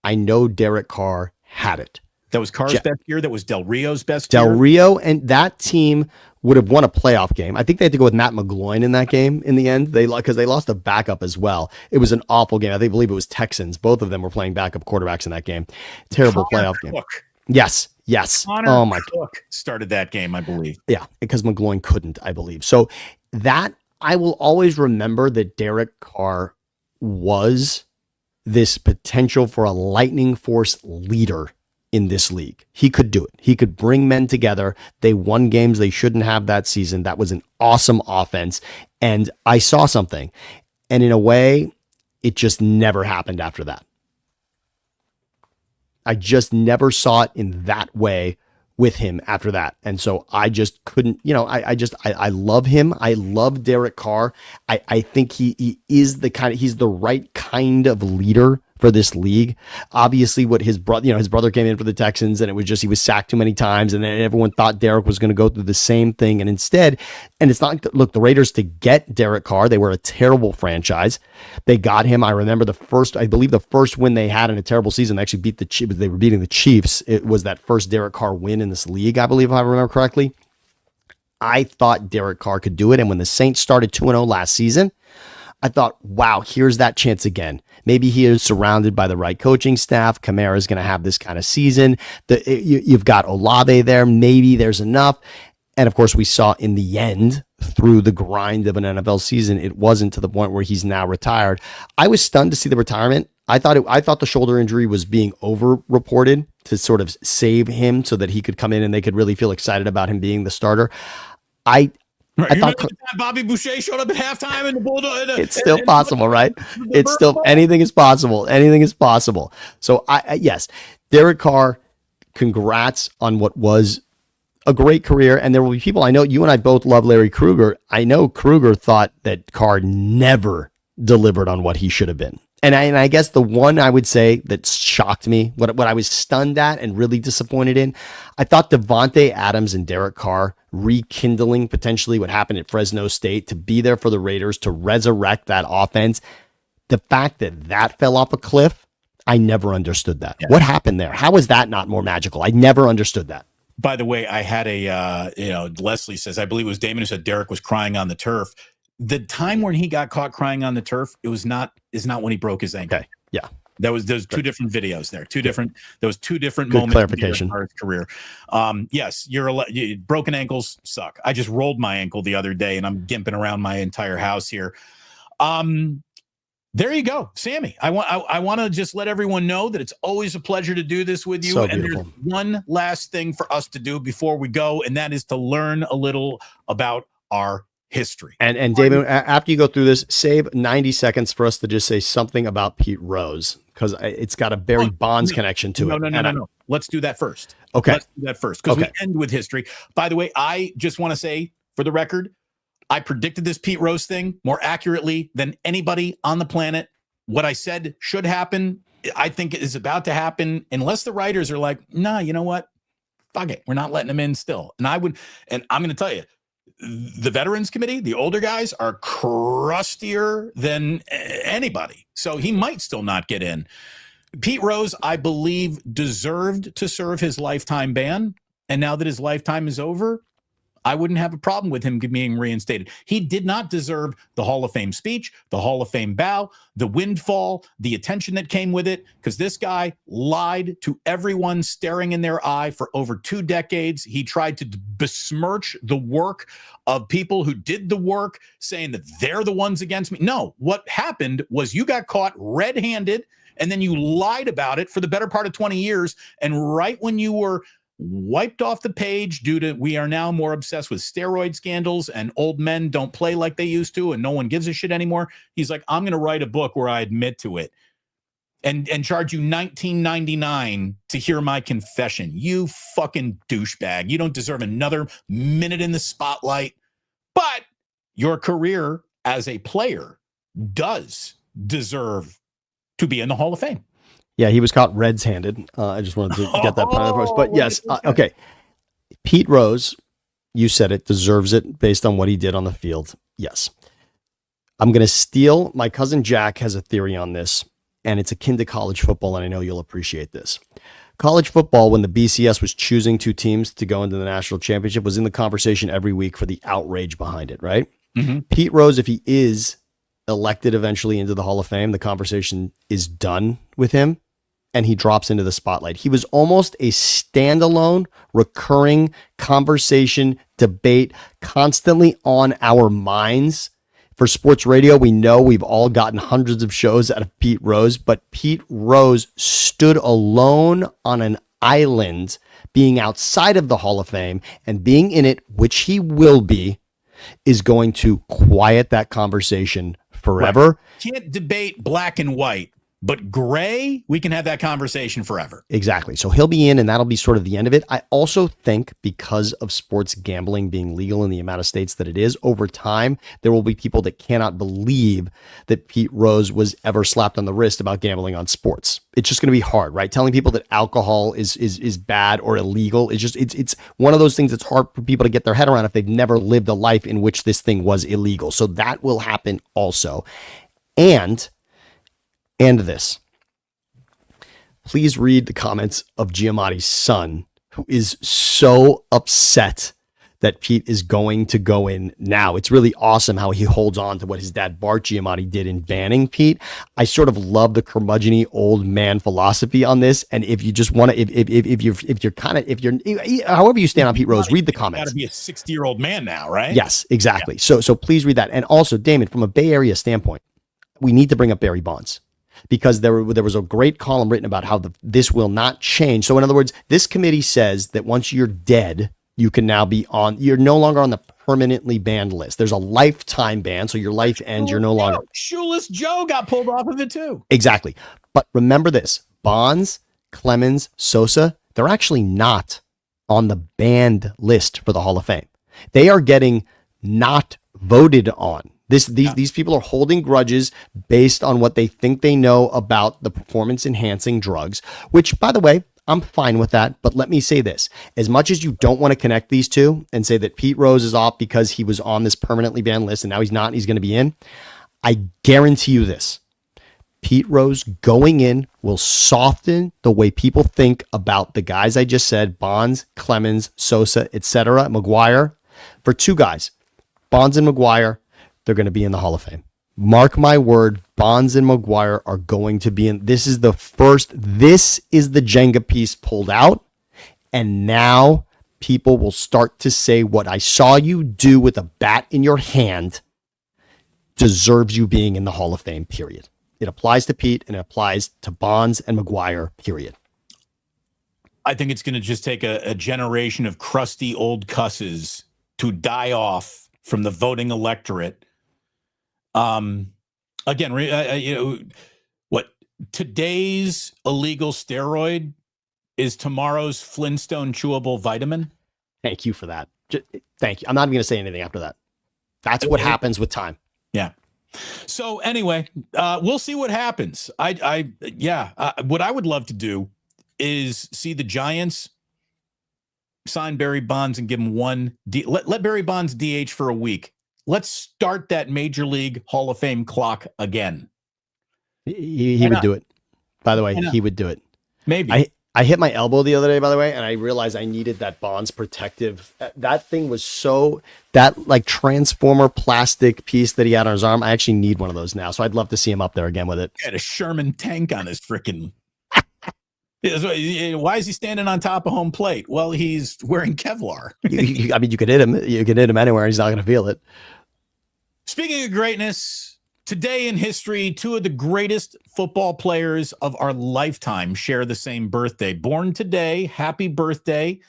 I know Derek Carr had it. That was Carr's best year. That was Del Rio's best year. Del Rio, and that team would have won a playoff game. I think they had to go with Matt McGloin in that game in the end. Because they lost a backup as well. It was an awful game. I believe it was Texans. Both of them were playing backup quarterbacks in that game. Terrible playoff game. Yes. Connor Cook started that game, I believe. Yeah, because McGloin couldn't, I believe. So that I will always remember that Derek Carr was this potential for a lightning force leader in this league. He could do it. He could bring men together. They won games they shouldn't have that season. That was an awesome offense. And I saw something. And in a way, it just never happened after that. I just never saw it in that way with him after that. And so I just couldn't, I love him. I love Derek Carr. I think he is he's the right kind of leader for this league. Obviously what his brother came in for the Texans, and it was just, he was sacked too many times. And then everyone thought Derek was going to go through the same thing. And instead, and it's not, look, the Raiders, to get Derek Carr, they were a terrible franchise. They got him. I remember the first win they had in a terrible season, they actually beat the Chiefs. They were beating the Chiefs. It was that first Derek Carr win in this league, I believe, if I remember correctly. I thought Derek Carr could do it. And when the Saints started 2-0 last season, I thought, wow, here's that chance again. Maybe he is surrounded by the right coaching staff. Kamara is going to have this kind of season. You've got Olave there. Maybe there's enough. And of course, we saw in the end, through the grind of an NFL season, it wasn't to the point where he's now retired. I was stunned to see the retirement. I thought the shoulder injury was being over-reported to sort of save him so that he could come in and they could really feel excited about him being the starter. I thought Bobby Boucher showed up at halftime and the Bulldog. It's still possible, right? It's still, anything is possible. Anything is possible. So yes, Derek Carr, congrats on what was a great career. And there will be people, I know you and I both love Larry Krueger. I know Krueger thought that Carr never delivered on what he should have been. And I guess the one I would say that shocked me, what I was stunned at and really disappointed in, I thought Devontae Adams and Derek Carr rekindling potentially what happened at Fresno State, to be there for the Raiders, to resurrect that offense. The fact that fell off a cliff, I never understood that. Yeah. What happened there? How is that not more magical? I never understood that. By the way, I had Leslie says, I believe it was Damon who said Derek was crying on the turf. The time when he got caught crying on the turf, is not when he broke his ankle. Okay. Yeah. There's two different videos there. There was two different Good moments clarification. in his career. Yes, broken ankles suck. I just rolled my ankle the other day and I'm gimping around my entire house here. There you go, Sammy. I want to just let everyone know that it's always a pleasure to do this with you. So and beautiful. There's one last thing for us to do before we go, and that is to learn a little about our history. And David, after you go through this, save 90 seconds for us to just say something about Pete Rose, because it's got a Barry Bonds connection to it. No. Let's do that first. Okay. Let's do that first, because we end with history. By the way, I just want to say, for the record, I predicted this Pete Rose thing more accurately than anybody on the planet. What I said should happen, I think is about to happen, unless the writers are like, nah, you know what? Fuck it. We're not letting him in still. And I'm going to tell you, the Veterans Committee, the older guys, are crustier than anybody. So he might still not get in. Pete Rose, I believe, deserved to serve his lifetime ban. And now that his lifetime is over, I wouldn't have a problem with him being reinstated. He did not deserve the Hall of Fame speech, the Hall of Fame bow, the windfall, the attention that came with it, because this guy lied to everyone staring in their eye for over 2 decades. He tried to besmirch the work of people who did the work, saying that they're the ones against me. No, what happened was you got caught red-handed, and then you lied about it for the better part of 20 years. And right when you were wiped off the page due to we are now more obsessed with steroid scandals and old men don't play like they used to and no one gives a shit anymore, he's like, I'm going to write a book where I admit to it and charge you $19.99 to hear my confession. You fucking douchebag. You don't deserve another minute in the spotlight. But your career as a player does deserve to be in the Hall of Fame. Yeah, he was caught Reds-handed. I just wanted to get that part of the post. But yes, okay. Pete Rose, you said it, deserves it based on what he did on the field. Yes. I'm going to steal. My cousin Jack has a theory on this, and it's akin to college football, and I know you'll appreciate this. College football, when the BCS was choosing 2 teams to go into the national championship, was in the conversation every week for the outrage behind it, right? Mm-hmm. Pete Rose, if he is elected eventually into the Hall of Fame, the conversation is done with him, and he drops into the spotlight. He was almost a standalone, recurring conversation, debate, constantly on our minds. For sports radio, we know we've all gotten hundreds of shows out of Pete Rose, but Pete Rose stood alone on an island, being outside of the Hall of Fame, and being in it, which he will be, is going to quiet that conversation forever. Right. Can't debate black and white, but gray, we can have that conversation forever. Exactly. So he'll be in, and that'll be sort of the end of it. I also think because of sports gambling being legal in the amount of states that it is, over time, there will be people that cannot believe that Pete Rose was ever slapped on the wrist about gambling on sports. It's just going to be hard, right? Telling people that alcohol is bad or illegal. It's one of those things that's hard for people to get their head around if they've never lived a life in which this thing was illegal. So that will happen also. And this. Please read the comments of Giamatti's son, who is so upset that Pete is going to go in now. It's really awesome how he holds on to what his dad Bart Giamatti did in banning Pete. I sort of love the curmudgeon-y old man philosophy on this. And if you just want to, however you stand on Pete Rose, read the comments. Got to be a 60-year-old man now, right? Yes, exactly. Yeah. So please read that. And also, Damon, from a Bay Area standpoint, we need to bring up Barry Bonds, because there was a great column written about how this will not change. So in other words, this committee says that once you're dead, you can now be you're no longer on the permanently banned list. There's a lifetime ban. So your life ends. You're no longer. Shoeless Joe got pulled off of it too. Exactly. But remember this, Bonds, Clemens, Sosa, they're actually not on the banned list for the Hall of Fame. They are getting not voted on. These people are holding grudges based on what they think they know about the performance enhancing drugs, which, by the way, I'm fine with that. But let me say this. As much as you don't want to connect these two and say that Pete Rose is off because he was on this permanently banned list and now he's not, he's going to be in, I guarantee you this. Pete Rose going in will soften the way people think about the guys I just said, Bonds, Clemens, Sosa, etc., McGuire. For 2 guys, Bonds and McGuire, they're going to be in the Hall of Fame. Mark my word, Bonds and McGuire are going to be in. This is the Jenga piece pulled out. And now people will start to say what I saw you do with a bat in your hand deserves you being in the Hall of Fame, period. It applies to Pete and it applies to Bonds and McGuire, period. I think it's going to just take a generation of crusty old cusses to die off from the voting electorate. Again, what today's illegal steroid is tomorrow's Flintstone chewable vitamin. Thank you for that. Thank you. I'm not even going to say anything after that. That's what happens with time. Yeah. So anyway, we'll see what happens. What I would love to do is see the Giants sign Barry Bonds and give him let Barry Bonds DH for a week. Let's start that Major League Hall of Fame clock again. He would do it. By the way, he would do it. Maybe. I hit my elbow the other day, by the way, and I realized I needed that Bonds protective. That thing was that like transformer plastic piece that he had on his arm. I actually need one of those now. So I'd love to see him up there again with it. He had a Sherman tank on his freaking. Why is he standing on top of home plate? Well, he's wearing Kevlar. I mean, you could hit him. You could hit him anywhere. He's not going to feel it. Speaking of greatness, today in history, two of the greatest football players of our lifetime share the same birthday. Born today, happy birthday.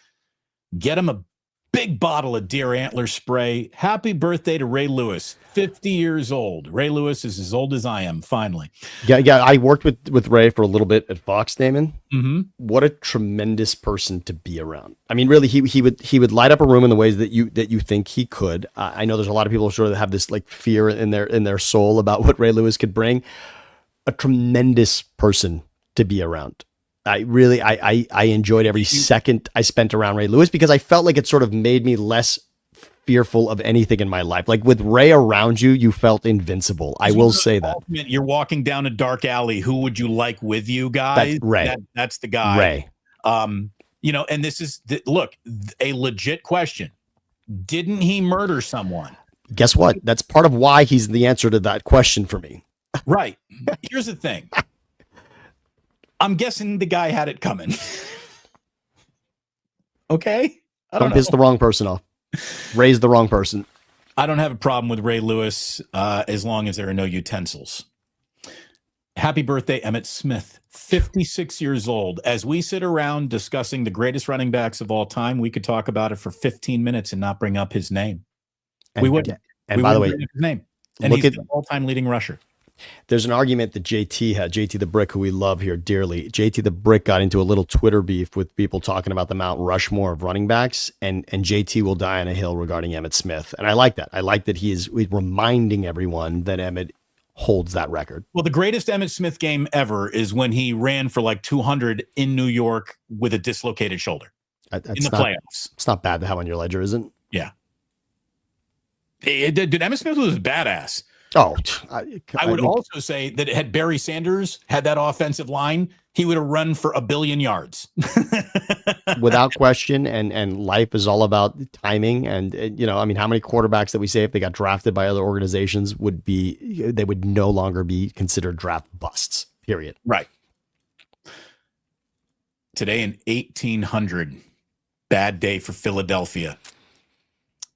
Get him a big bottle of deer antler spray. Happy birthday to Ray Lewis, 50 years old. Ray Lewis is as old as I am, finally. Yeah. I worked with Ray for a little bit at Fox, Damon. Mm-hmm. What a tremendous person to be around. I mean, really, he would light up a room in the ways that you think he could. I know there's a lot of people sort of have this like fear in their soul about what Ray Lewis could bring. A tremendous person to be around. I enjoyed every second I spent around Ray Lewis because I felt like it sort of made me less fearful of anything in my life. Like with Ray around you, you felt invincible. I will say that. You're walking down a dark alley. Who would you like with you, guys? That's Ray. That's the guy. Ray. And this is a legit question. Didn't he murder someone? Guess what? That's part of why he's the answer to that question for me. Right. Here's the thing. I'm guessing the guy had it coming. Okay? Don't piss the wrong person off. Ray's the wrong person. I don't have a problem with Ray Lewis as long as there are no utensils. Happy birthday, Emmitt Smith, 56 years old. As we sit around discussing the greatest running backs of all time, we could talk about it for 15 minutes and not bring up his name. We wouldn't. And by the way, his name. And he's the all-time leading rusher. There's an argument that JT had, JT the Brick, who we love here dearly. JT the Brick got into a little Twitter beef with people talking about the Mount Rushmore of running backs, and JT will die on a hill regarding Emmitt Smith. And I like that. I like that he is reminding everyone that Emmitt holds that record. Well, the greatest Emmitt Smith game ever is when he ran for like 200 in New York with a dislocated shoulder in the playoffs. It's not bad to have on your ledger, isn't it? Yeah. Dude, Emmitt Smith was badass. Oh, I would also say that had Barry Sanders had that offensive line, he would have run for 1 billion yards. Without question. And life is all about timing. And, I mean, how many quarterbacks that we say if they got drafted by other organizations they would no longer be considered draft busts, period. Right. Today in 1800, bad day for Philadelphia.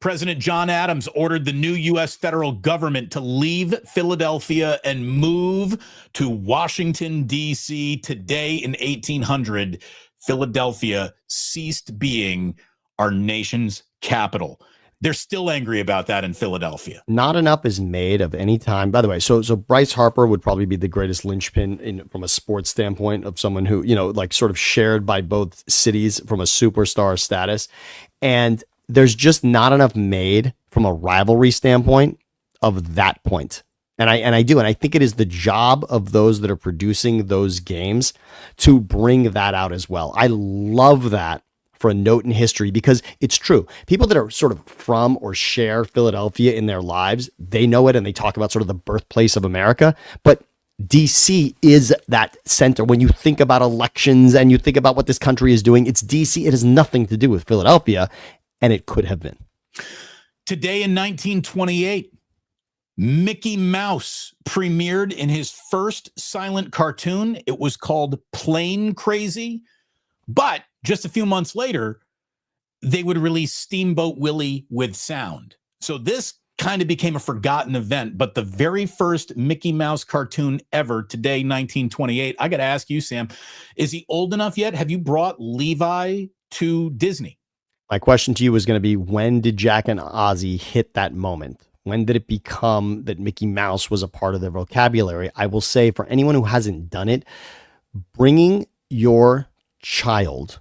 President John Adams ordered the new U.S. federal government to leave Philadelphia and move to Washington, D.C. Today in 1800, Philadelphia ceased being our nation's capital. They're still angry about that in Philadelphia. Not enough is made of any time. By the way, so Bryce Harper would probably be the greatest linchpin from a sports standpoint of someone who, like sort of shared by both cities from a superstar status. And there's just not enough made from a rivalry standpoint of that point. And I think it is the job of those that are producing those games to bring that out as well. I love that for a note in history because it's true. People that are sort of from or share Philadelphia in their lives, they know it and they talk about sort of the birthplace of America. But DC is that center. When you think about elections and you think about what this country is doing, it's DC. It has nothing to do with Philadelphia. And it could have been. Today in 1928, Mickey Mouse premiered in his first silent cartoon. It was called Plane Crazy. But just a few months later, they would release Steamboat Willie with sound. So this kind of became a forgotten event. But the very first Mickey Mouse cartoon ever, today, 1928, I got to ask you, Sam, is he old enough yet? Have you brought Levi to Disney? My question to you was going to be, when did Jack and Ozzie hit that moment? When did it become that Mickey Mouse was a part of their vocabulary? I will say, for anyone who hasn't done it, bringing your child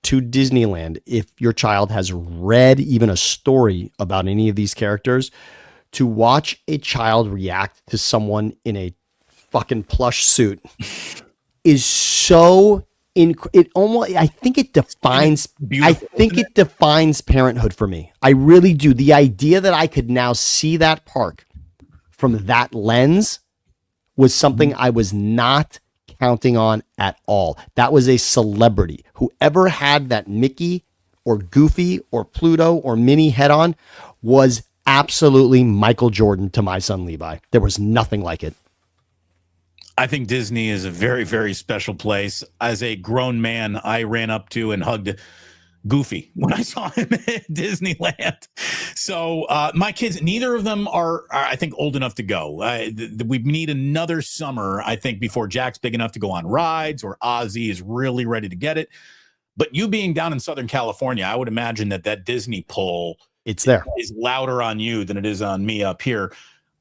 to Disneyland, if your child has read even a story about any of these characters, to watch a child react to someone in a fucking plush suit is so I think it defines parenthood for me. I really do. The idea that I could now see that park from that lens was something I was not counting on at all. That was a celebrity. Whoever had that Mickey or Goofy or Pluto or Minnie head on was absolutely Michael Jordan to my son Levi. There was nothing like it. I think Disney is a very, very special place. As a grown man, I ran up to and hugged Goofy when I saw him at Disneyland. So my kids, neither of them are I think, old enough to go. We need another summer, I think, before Jack's big enough to go on rides or Ozzy is really ready to get it. But you being down in Southern California, I would imagine that Disney pull it's there is louder on you than it is on me up here.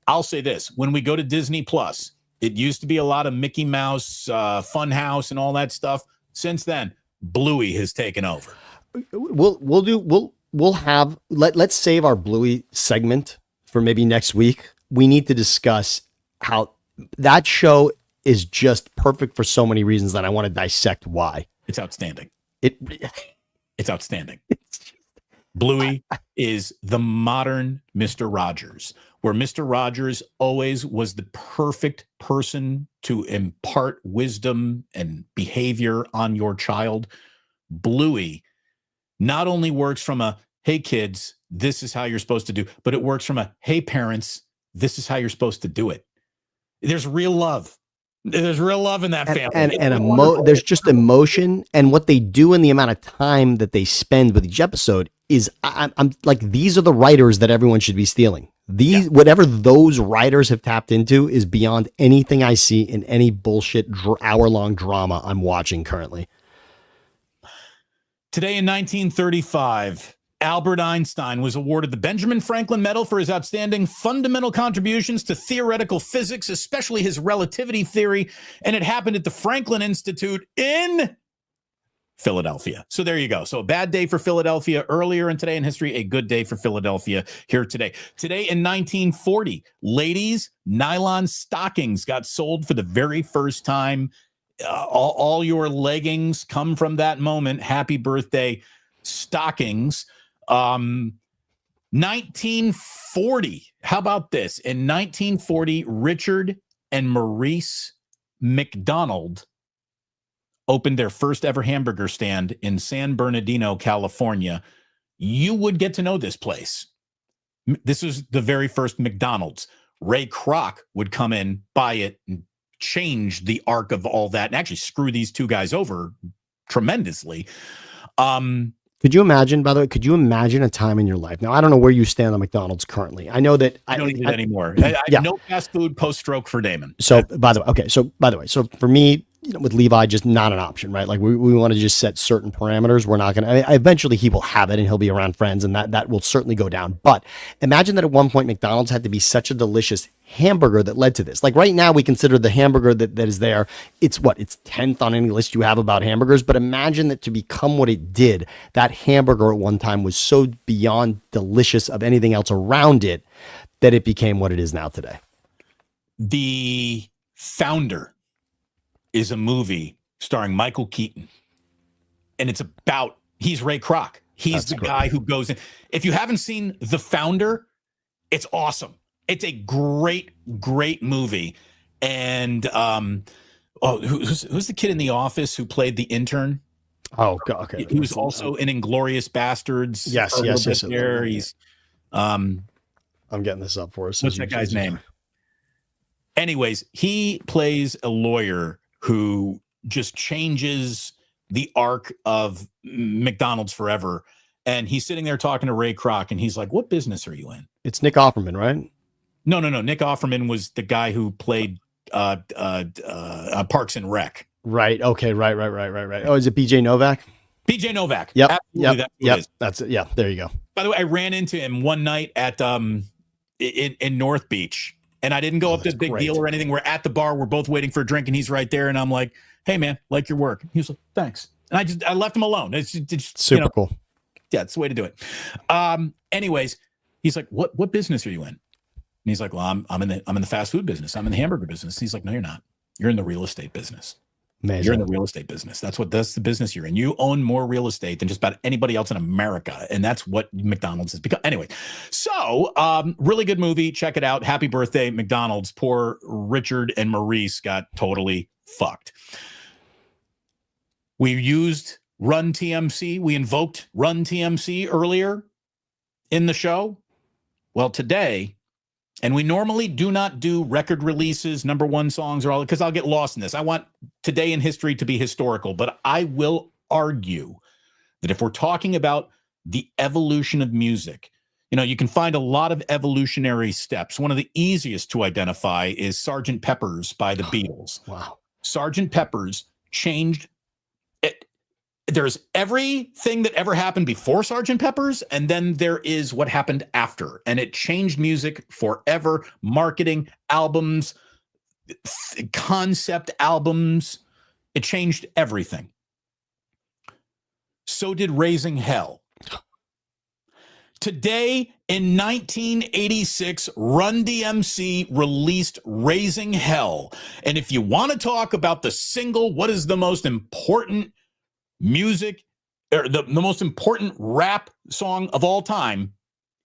I'll say this. When we go to Disney Plus, it used to be a lot of Mickey Mouse, Funhouse, and all that stuff. Since then, Bluey has taken over. We'll have let's save our Bluey segment for maybe next week. We need to discuss how that show is just perfect for so many reasons that I want to dissect why. It's outstanding. It's outstanding. Bluey is the modern Mr. Rogers, where Mr. Rogers always was the perfect person to impart wisdom and behavior on your child. Bluey not only works from a, hey, kids, this is how you're supposed to do, but it works from a, hey, parents, this is how you're supposed to do it. There's real love. There's real love in that family. And there's just emotion. And what they do in the amount of time that they spend with each episode is, I'm like, these are the writers that everyone should be stealing. Whatever those writers have tapped into is beyond anything I see in any bullshit hour-long drama I'm watching currently. Today in 1935, Albert Einstein was awarded the Benjamin Franklin Medal for his outstanding fundamental contributions to theoretical physics, especially his relativity theory, and it happened at the Franklin Institute in Philadelphia. So there you go. So a bad day for Philadelphia earlier in Today in History, a good day for Philadelphia here today. Today in 1940, ladies' nylon stockings got sold for the very first time. All your leggings come from that moment. Happy birthday, stockings. 1940. How about this? In 1940, Richard and Maurice McDonald opened their first ever hamburger stand in San Bernardino, California. You would get to know this place. This was the very first McDonald's. Ray Kroc would come in, buy it, and change the arc of all that, and actually screw these two guys over tremendously. Could you imagine, by the way, a time in your life? Now, I don't know where you stand on McDonald's currently. I know that I don't eat it anymore. No fast food post-stroke for Damon. So by the way, so for me, with Levi, just not an option, right? Like we want to just set certain parameters. We're not going to, eventually he will have it and he'll be around friends and that will certainly go down. But imagine that at one point McDonald's had to be such a delicious hamburger that led to this. Like right now we consider the hamburger that is there, it's 10th on any list you have about hamburgers. But imagine that to become what it did, that hamburger at one time was so beyond delicious of anything else around it that it became what it is now today. The Founder is a movie starring Michael Keaton. And he's Ray Kroc. He's the guy who goes in. If you haven't seen The Founder, it's awesome. It's a great, great movie. And who's the kid in The Office who played the intern? Oh, God, okay. He was also in Inglourious Bastards. Yes. There. He's I'm getting this up for us. What's that guy's name? Anyways, he plays a lawyer who just changes the arc of McDonald's forever. And he's sitting there talking to Ray Kroc, and he's like, what business are you in? It's Nick Offerman, right? No. Nick Offerman was the guy who played Parks and Rec. Right. Okay. Right. Oh, is it BJ Novak? BJ Novak. Yep. Absolutely. Yep. That's it. Yeah. There you go. By the way, I ran into him one night at in North Beach. And I didn't go up to big deal or anything. We're at the bar. We're both waiting for a drink, and he's right there. And I'm like, "Hey, man, like your work." He was like, "Thanks." And I left him alone. It's super cool. Yeah, it's the way to do it. Anyways, he's like, "What business are you in?" And he's like, "Well, I'm in the fast food business. I'm in the hamburger business." He's like, "No, you're not. You're in the real estate business. Amazing. You're in the real estate business. That's the business you're in. You own more real estate than just about anybody else in America. And that's what McDonald's has become." Anyway, so really good movie. Check it out. Happy birthday, McDonald's. Poor Richard and Maurice got totally fucked. We used Run TMC. We invoked Run TMC earlier in the show. Well, today, and we normally do not do record releases, number one songs, or all, because I'll get lost in this. I want today in history to be historical, but I will argue that if we're talking about the evolution of music, you can find a lot of evolutionary steps. One of the easiest to identify is Sgt. Pepper's by the Beatles. Wow. Sgt. Pepper's changed it. There's everything that ever happened before Sgt. Pepper's, and then there is what happened after, and it changed music forever. Marketing, albums, concept albums, it changed everything. So did Raising Hell. Today, in 1986, Run DMC released Raising Hell. And if you want to talk about the single, what is the most important music, or the most important rap song of all time,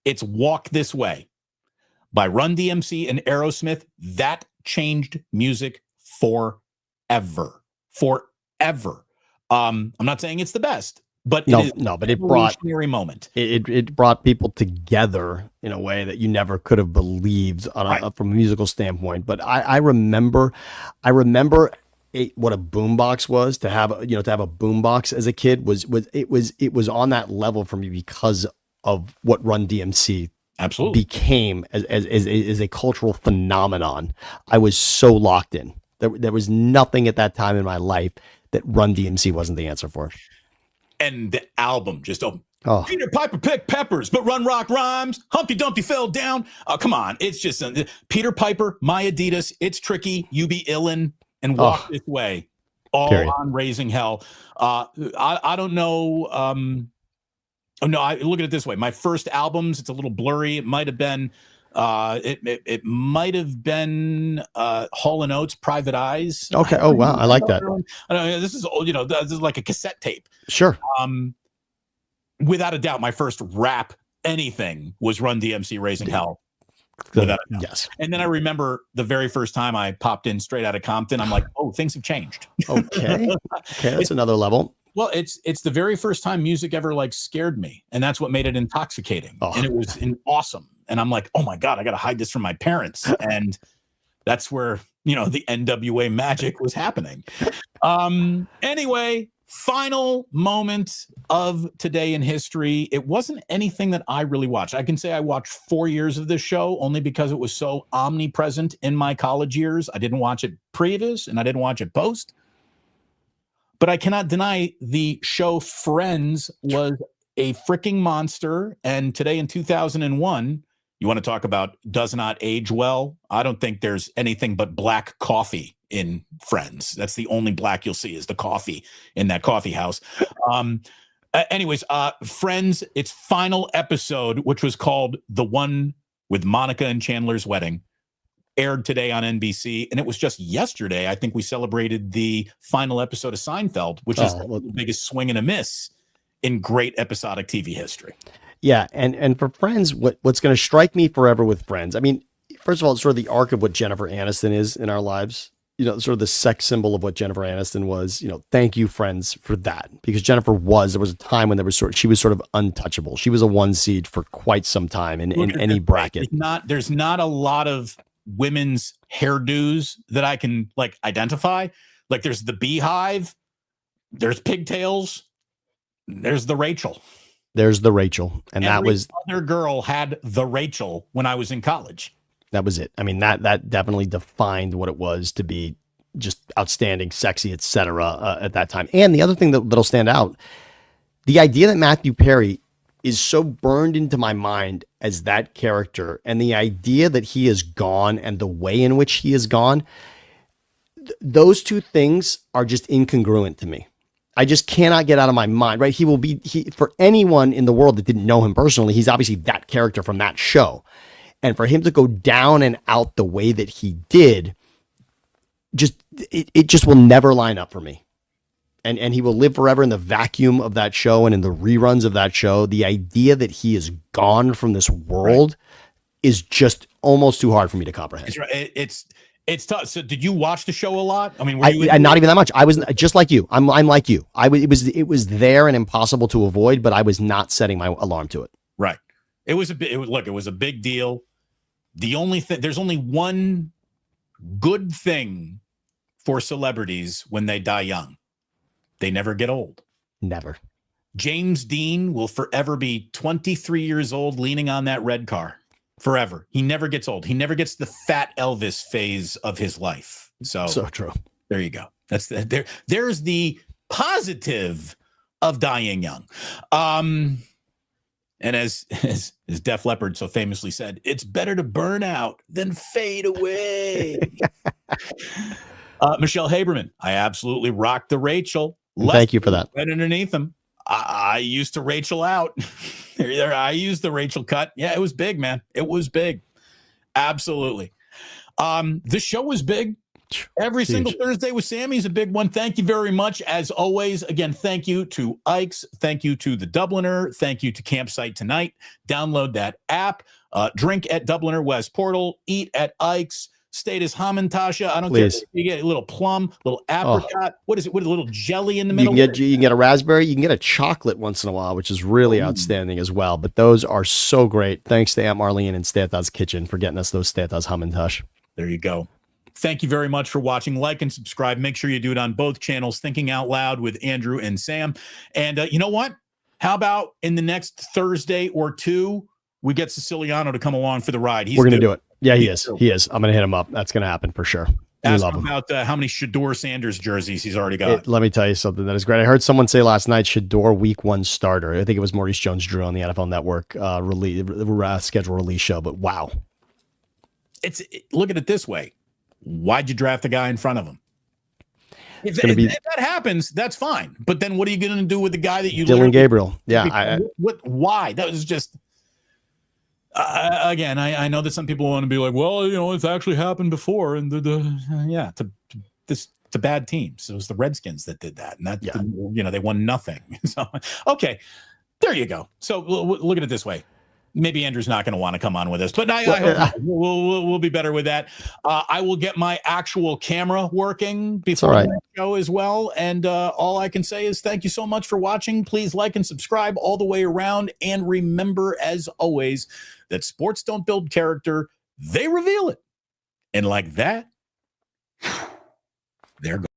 it's Walk This Way by Run DMC and Aerosmith. That changed music forever. Forever. I'm not saying it's the best, but but it brought moment. It brought people together in a way that you never could have believed from a musical standpoint. But I remember what a boombox was. To have a boombox as a kid was on that level for me because of what Run DMC absolutely became as a cultural phenomenon. I was so locked in. There was nothing at that time in my life that Run DMC wasn't the answer for. And the album just Peter Piper picked peppers, but Run Rock rhymes. Humpty Dumpty fell down. Oh, come on. It's just Peter Piper, My Adidas, It's Tricky, You Be Illin', and Walk This Way. All period. On Raising Hell. I don't know. I look at it this way. My first albums, it's a little blurry. It might have been it might have been Hall & Oates, Private Eyes. Okay. Oh wow, I like that. I don't know, this is this is like a cassette tape. Sure. Without a doubt, my first rap anything was Run DMC Raising Hell. Yes. And then I remember the very first time I popped in straight out of Compton, I'm like, oh, things have changed. Okay. That's another level. Well, it's the very first time music ever scared me, and that's what made it intoxicating. And it was awesome. And I'm like, oh my God, I got to hide this from my parents. And that's where, the NWA magic was happening. Anyway, final moment of today in history. It wasn't anything that I really watched. I can say I watched 4 years of this show only because it was so omnipresent in my college years. I didn't watch it previous and I didn't watch it post. But I cannot deny the show Friends was a freaking monster. And today in 2001, you want to talk about does not age well? I don't think there's anything but black coffee in Friends. That's the only black you'll see is the coffee in that coffee house. Anyways, Friends, its final episode, which was called The One with Monica and Chandler's Wedding, aired today on NBC. And it was just yesterday, I think we celebrated the final episode of Seinfeld, which is the biggest swing and a miss in great episodic TV history. Yeah, and for Friends, what's going to strike me forever with Friends, I mean, first of all, it's sort of the arc of what Jennifer Aniston is in our lives. Sort of the sex symbol of what Jennifer Aniston was. Thank you, Friends, for that. Because there was a time when she was sort of untouchable. She was a one seed for quite some time in any bracket. There's not a lot of women's hairdos that I can identify. There's the Beehive, there's Pigtails, there's the Rachel. There's the Rachel. And every other girl had the Rachel when I was in college. That was it. I mean, that definitely defined what it was to be just outstanding, sexy, etc. At that time. And the other thing that'll stand out, the idea that Matthew Perry is so burned into my mind as that character, and the idea that he is gone and the way in which he is gone, those two things are just incongruent to me. I just cannot get out of my mind, right? For anyone in the world that didn't know him personally, he's obviously that character from that show. And for him to go down and out the way that he did, it just will never line up for me. And he will live forever in the vacuum of that show and in the reruns of that show. The idea that he is gone from this world is just almost too hard for me to comprehend. It's right. It's tough. So did you watch the show a lot? I mean, were you I not even that much. I was just like you. I'm like you. It was there and impossible to avoid, but I was not setting my alarm to it. Right. It was it was a big deal. The only thing, there's only one good thing for celebrities when they die young. They never get old. Never. James Dean will forever be 23 years old leaning on that red car. Forever. He never gets old. He never gets the fat Elvis phase of his life. So True. There you go. There's the positive of dying young. And as Def Leppard so famously said, it's better to burn out than fade away. Michelle Haberman, I absolutely rocked the Rachel. Thank you for that. Right underneath him. I used to Rachel out. I used the Rachel cut. Yeah, it was big, man. It was big. Absolutely. The show was big. Every single Thursday with Sammy's a big one. Thank you very much. As always, again, thank you to Ike's. Thank you to the Dubliner. Thank you to Campsite Tonight. Download that app. Drink at Dubliner West Portal. Eat at Ike's. State is Hamantasha. I don't care. You get a little plum, little apricot. What is it? With a little jelly in the middle? You can get a raspberry. You can get a chocolate once in a while, which is really outstanding as well. But those are so great. Thanks to Aunt Marlene and Statha's Kitchen for getting us those Statha's Hamantash. There you go. Thank you very much for watching. Like and subscribe. Make sure you do it on both channels, Thinking Out Loud with Andrew and Sam. And you know what? How about in the next Thursday or two, we get Siciliano to come along for the ride? We're going to do it. Yeah, he is. He is. I'm going to hit him up. That's going to happen for sure. Ask him about how many Shador Sanders jerseys he's already got. Let me tell you something that is great. I heard someone say last night, Shador week 1 starter. I think it was Maurice Jones-Drew on the NFL Network schedule release show, but wow. Look at it this way. Why'd you draft the guy in front of him? If that happens, that's fine. But then what are you going to do with the guy that you Dylan Gabriel? Yeah. Why? That was just... again, I know that some people want to be like, well, it's actually happened before, and to bad teams. It was the Redskins that did that, and they won nothing. So, okay, there you go. So look at it this way. Maybe Andrew's not going to want to come on with us, but I hope we'll be better with that. I will get my actual camera working before the show as well. And all I can say is thank you so much for watching. Please like and subscribe all the way around. And remember, as always, that sports don't build character, they reveal it. And like that, there goes.